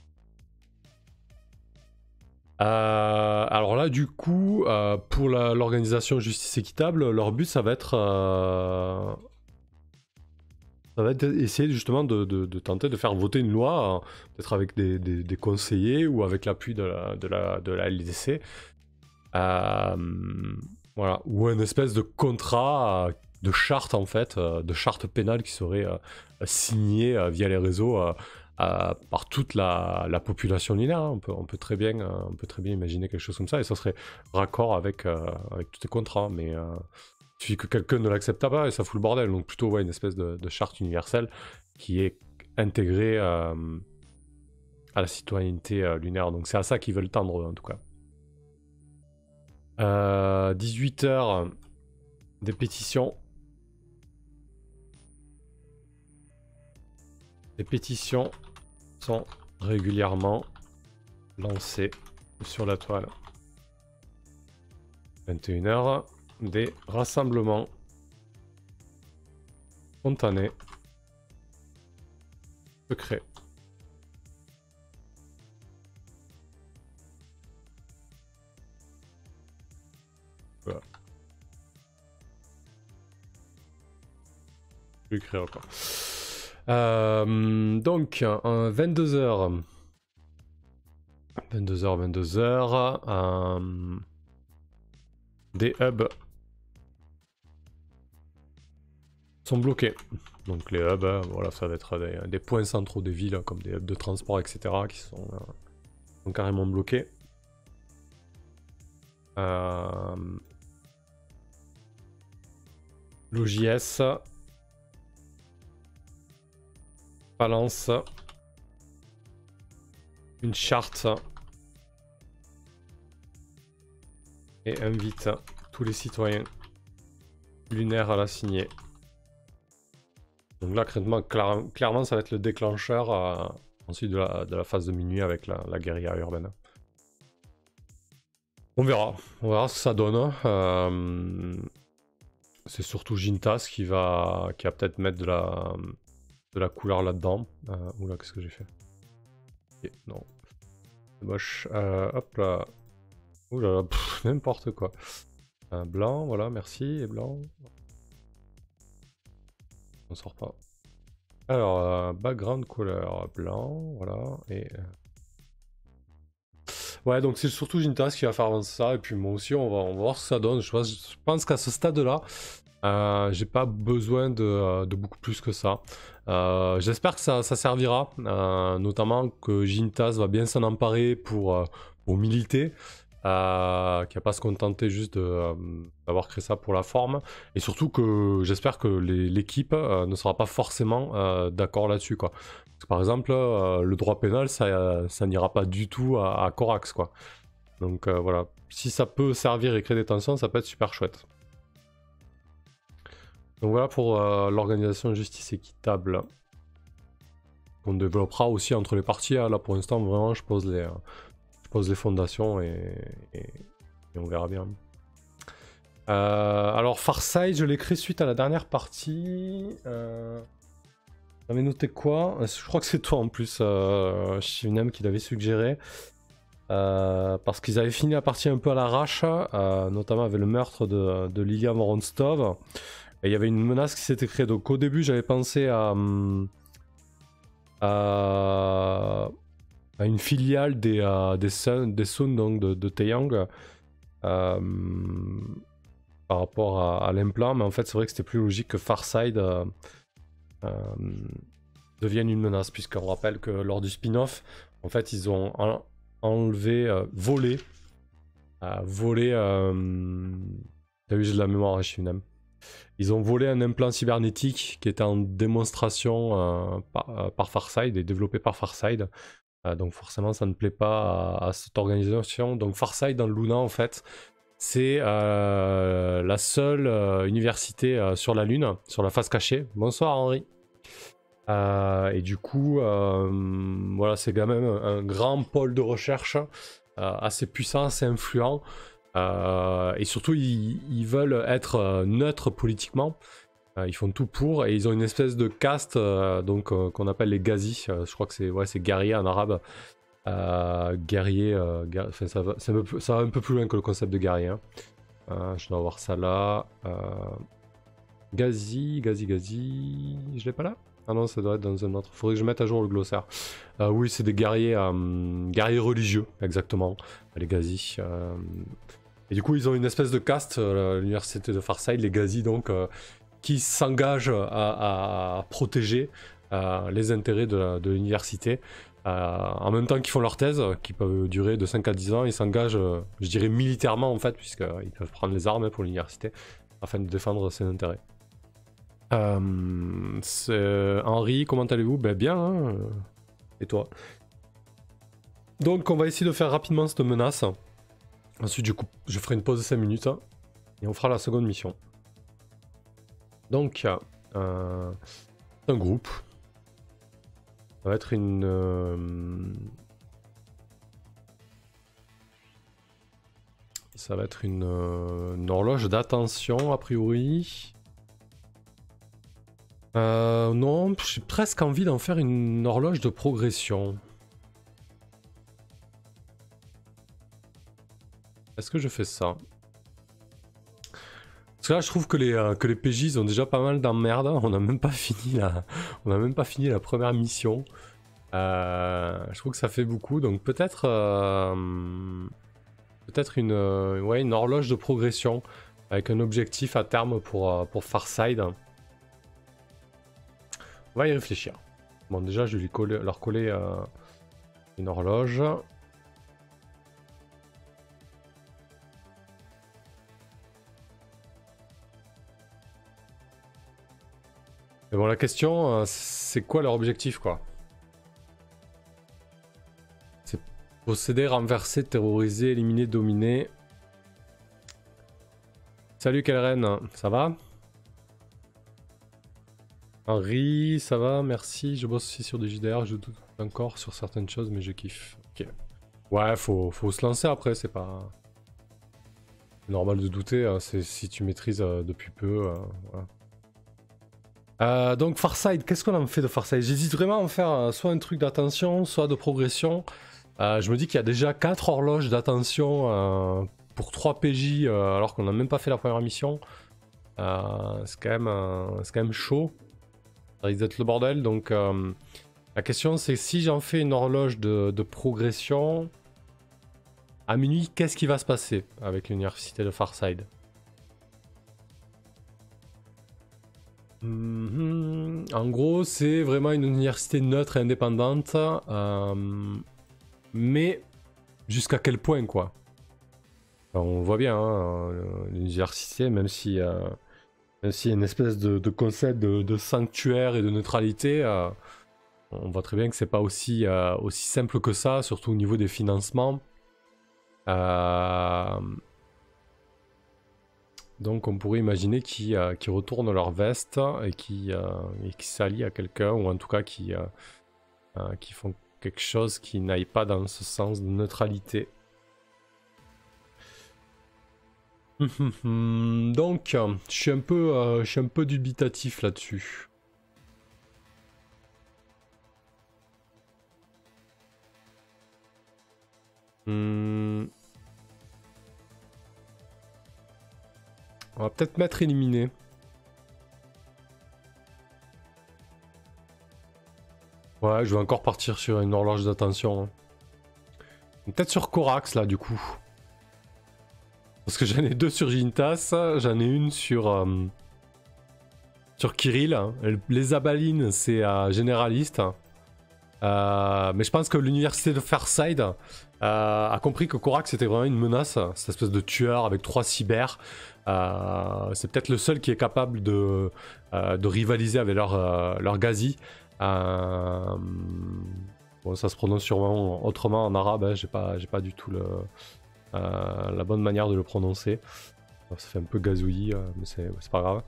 Alors là, du coup, pour l'organisation Justice Équitable, leur but, ça va être essayer justement de tenter de faire voter une loi, peut-être avec des conseillers ou avec l'appui de la LDC. Voilà, ou une espèce de contrat, de charte en fait, de charte pénale qui serait signée via les réseaux par toute la population lunaire. Hein. On peut très bien imaginer quelque chose comme ça et ça serait raccord avec tous les contrats. Mais il suffit que quelqu'un ne l'accepte pas et ça fout le bordel. Donc plutôt une espèce de charte universelle qui est intégrée à la citoyenneté lunaire. Donc c'est à ça qu'ils veulent tendre en tout cas. 18h, des pétitions. Les pétitions sont régulièrement lancées sur la toile. 21h, des rassemblements spontanés, secrets. Voilà. Je vais écrire encore. Donc, 22h. 22h. Des hubs sont bloqués. Donc les hubs, voilà, ça va être des points centraux des villes, comme des hubs de transport, etc., qui sont carrément bloqués. L'OJS balance une charte et invite tous les citoyens lunaires à la signer. Donc là, clairement, ça va être le déclencheur ensuite de la phase de minuit avec la guérilla urbaine. On verra ce que ça donne. C'est surtout Gintas qui va peut-être mettre de la couleur là-dedans. Oula, qu'est-ce que j'ai fait? Okay, non. C'est moche. Hop là. Oula, n'importe quoi. Blanc, voilà, merci. Et blanc. On sort pas. Alors, background color blanc, voilà. Et. Ouais, donc c'est surtout Gintas qui va faire avancer ça. Et puis moi aussi, on va voir ce que ça donne. Je pense qu'à ce stade-là, j'ai pas besoin de beaucoup plus que ça. J'espère que ça servira, notamment que Gintas va bien s'en emparer pour militer, qui va pas se contenter juste d'avoir créé ça pour la forme, et surtout que j'espère que l'équipe ne sera pas forcément d'accord là-dessus, quoi. Parce que, par exemple, le droit pénal, ça n'ira pas du tout à Corax, quoi. Donc voilà, si ça peut servir et créer des tensions, ça peut être super chouette. Donc voilà pour l'organisation de justice équitable. On développera aussi entre les parties. Là pour l'instant, vraiment, je pose les fondations et on verra bien. Alors Farsight, je l'ai créé suite à la dernière partie. J'avais noté quoi? Je crois que c'est toi en plus, Shivnem, qui l'avait suggéré. Parce qu'ils avaient fini la partie un peu à l'arrache, notamment avec le meurtre de Lilian Voronstov. Et il y avait une menace qui s'était créée. Donc au début, j'avais pensé à une filiale des Sun donc de Taeyang par rapport à l'implant, mais en fait c'est vrai que c'était plus logique que Farside devienne une menace, puisqu'on rappelle que lors du spin-off, en fait ils ont volé. T'as vu, j'ai de la mémoire, je suis une âme. Ils ont volé un implant cybernétique qui était en démonstration par Farside et développé par Farside. Donc forcément, ça ne plaît pas à cette organisation. Donc Farside dans Luna, en fait, c'est la seule université sur la Lune, sur la face cachée. Bonsoir Henri. Et du coup, voilà, c'est quand même un grand pôle de recherche assez puissant, assez influent. Et surtout, ils veulent être neutres politiquement. Ils font tout pour, et ils ont une espèce de caste donc qu'on appelle les Ghazi. Je crois que c'est guerrier en arabe. Guerrier, enfin, ça va un peu plus loin que le concept de guerrier. Hein. Je dois avoir ça là. Ghazi. Je l'ai pas là? Ah non, ça doit être dans un autre. Faudrait que je mette à jour le glossaire. Oui, c'est des guerriers religieux, exactement. Les Ghazi. Et du coup, ils ont une espèce de caste, l'université de Farside, les Ghazi, donc, qui s'engagent à protéger les intérêts de l'université. En même temps qu'ils font leur thèse, qui peut durer de 5 à 10 ans, ils s'engagent, je dirais militairement en fait, puisqu'ils peuvent prendre les armes pour l'université, afin de défendre ses intérêts. Henri, comment allez-vous? Ben bien, hein. Et toi? Donc on va essayer de faire rapidement cette menace. Ensuite je ferai une pause de 5 minutes, hein, et on fera la seconde mission. Donc un groupe. Ça va être une horloge d'attention a priori. Non, j'ai presque envie d'en faire une horloge de progression. Est-ce que je fais ça? Parce que là, je trouve que les PJ ils ont déjà pas mal d'emmerdes. On n'a même pas fini la première mission. Je trouve que ça fait beaucoup. Donc peut-être une horloge de progression avec un objectif à terme pour Farside. On va y réfléchir. Bon, déjà, je vais leur coller une horloge. Mais bon, la question, c'est quoi leur objectif, quoi? C'est posséder, renverser, terroriser, éliminer, dominer. Salut Kelren, ça va? Henri, ça va, merci. Je bosse aussi sur des JDR, je doute encore sur certaines choses, mais je kiffe. Ok. Ouais, faut se lancer après, c'est pas... normal de douter, hein, si tu maîtrises depuis peu. Voilà. Donc Farside, qu'est-ce qu'on en fait de Farside? J'hésite vraiment à en faire soit un truc d'attention, soit de progression. Je me dis qu'il y a déjà 4 horloges d'attention pour 3 PJ alors qu'on n'a même pas fait la première mission. C'est quand même chaud. Ça risque d'être le bordel. Donc la question c'est si j'en fais une horloge de progression, à minuit, qu'est-ce qui va se passer avec l'université de Farside? En gros, c'est vraiment une université neutre et indépendante. Mais jusqu'à quel point, quoi? On voit bien, hein, l'université, même s'il y a une espèce de concept de sanctuaire et de neutralité, on voit très bien que c'est pas aussi simple que ça, surtout au niveau des financements. Donc on pourrait imaginer qu'ils retournent leur veste et qui s'allient à quelqu'un, ou en tout cas qui font quelque chose qui n'aille pas dans ce sens de neutralité. Donc, je suis un peu dubitatif là-dessus. On va peut-être mettre éliminé. Ouais, Ouais, je vais encore partir sur une horloge d'attention. Hein. Peut-être sur Corax là du coup. Parce que j'en ai 2 sur Gintas, j'en ai une sur Kirill. Les abalines c'est généraliste. Mais je pense que l'université de Farside a compris que Corax était vraiment une menace, cette espèce de tueur avec 3 cyber. C'est peut-être le seul qui est capable de rivaliser avec leur Gazi. Bon, ça se prononce sûrement autrement en arabe, hein. J'ai pas du tout la bonne manière de le prononcer. Ça fait un peu gazouillis, mais c'est pas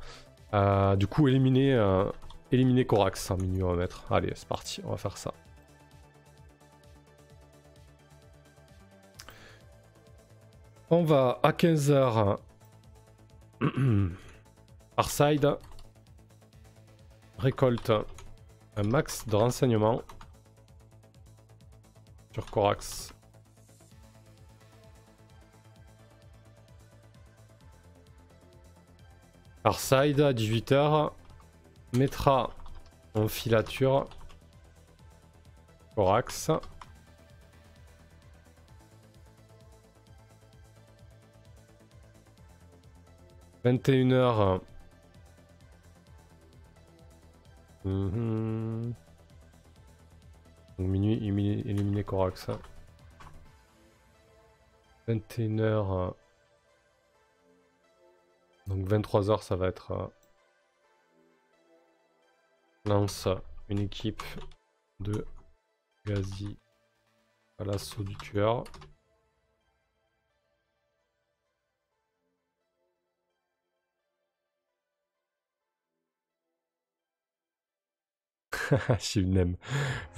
grave. Du coup, éliminer Corax, 1 minute on va mettre. Allez, c'est parti, on va faire ça. On va à 15h. Farside récolte un max de renseignements sur Corax. Farside à 18h mettra en filature Corax. « 21h. Donc minuit, éliminer Corax. 21h. Donc 23h, ça va être... lance une équipe de Gazi à l'assaut du tueur. Shivnem.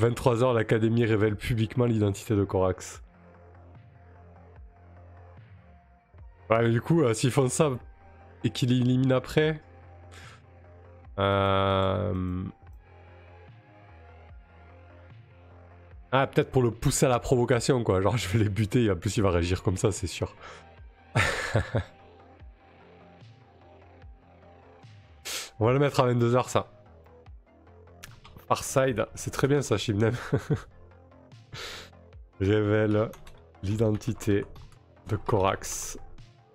23h, l'académie révèle publiquement l'identité de Corax. Ouais, mais du coup, s'ils font ça et qu'ils l'éliminent après... Ah, peut-être pour le pousser à la provocation, quoi. Genre, je vais les buter et en plus, il va réagir comme ça, c'est sûr. On va le mettre à 22h, ça. Farside, c'est très bien ça, Shibnem. Révèle l'identité de Corax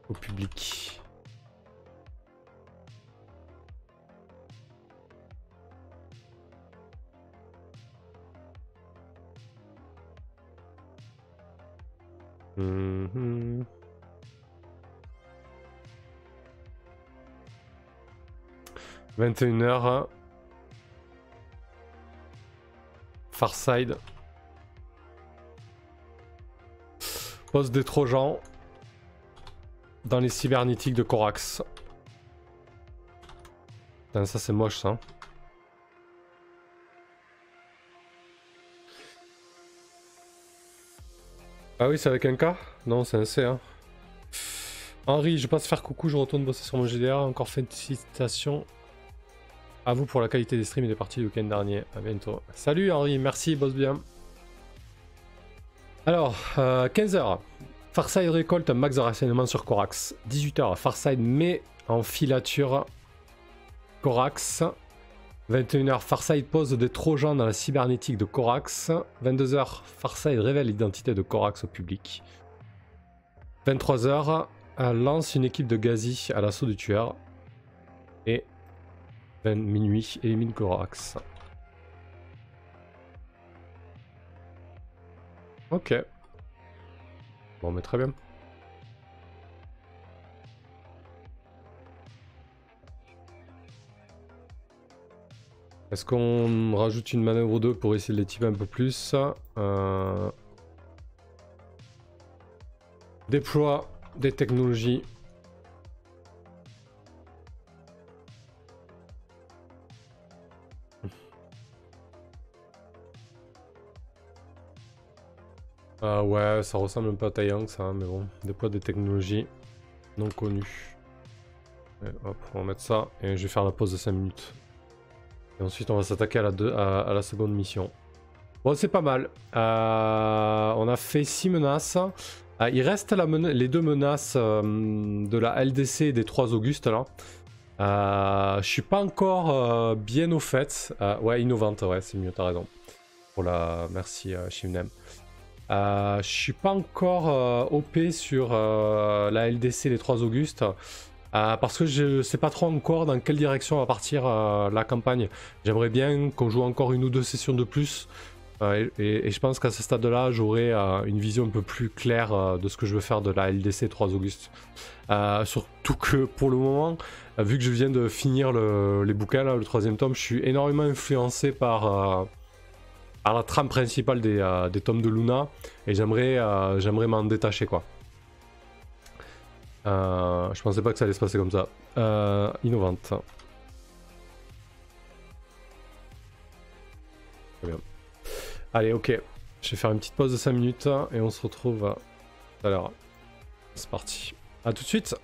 au public. Mmh. 21h. Farside. Pose des Trojans dans les cybernétiques de Corax. Putain, ça c'est moche ça. Ah oui, c'est avec un K? Non, c'est un C. Hein. Henri, je passe faire coucou, je retourne bosser sur mon GDR. Encore félicitations à vous pour la qualité des streams et des parties du week-end dernier. À bientôt. Salut Henri, merci, bosse bien. Alors, 15h. Farside récolte un max de renseignements sur Corax. 18h, Farside met en filature Corax. 21h, Farside pose des Trojans dans la cybernétique de Corax. 22h, Farside révèle l'identité de Corax au public. 23h, lance une équipe de Gazi à l'assaut du tueur. Et minuit, élimine Corax. Ok. Bon, mais très bien. Est-ce qu'on rajoute une manœuvre ou deux pour essayer de les typer un peu plus? Déploie des technologies. Ouais, ça ressemble un peu à Taiyang ça, mais bon. Déploie des technologies non connues. Et hop, on va mettre ça et je vais faire la pause de 5 minutes. Et ensuite on va s'attaquer à la seconde mission. Bon, c'est pas mal. On a fait 6 menaces. Il reste les 2 menaces de la LDC et des 3 Augustes là. Je suis pas encore bien au fait. Ouais, innovante, ouais, c'est mieux, t'as raison. pour la... Merci Shivnem. Je suis pas encore OP sur la LDC les 3 Augustes. Parce que je sais pas trop encore dans quelle direction va partir la campagne. J'aimerais bien qu'on joue encore 1 ou 2 sessions de plus. Et je pense qu'à ce stade-là, j'aurai une vision un peu plus claire de ce que je veux faire de la LDC 3 Augustes. Surtout que pour le moment, vu que je viens de finir les bouquins, là, le 3e tome, je suis énormément influencé par la trame principale des tomes de Luna. Et j'aimerais m'en détacher, quoi. Je pensais pas que ça allait se passer comme ça. Innovante. Très bien. Allez, ok. Je vais faire une petite pause de 5 minutes et on se retrouve tout à l'heure. C'est parti. A tout de suite.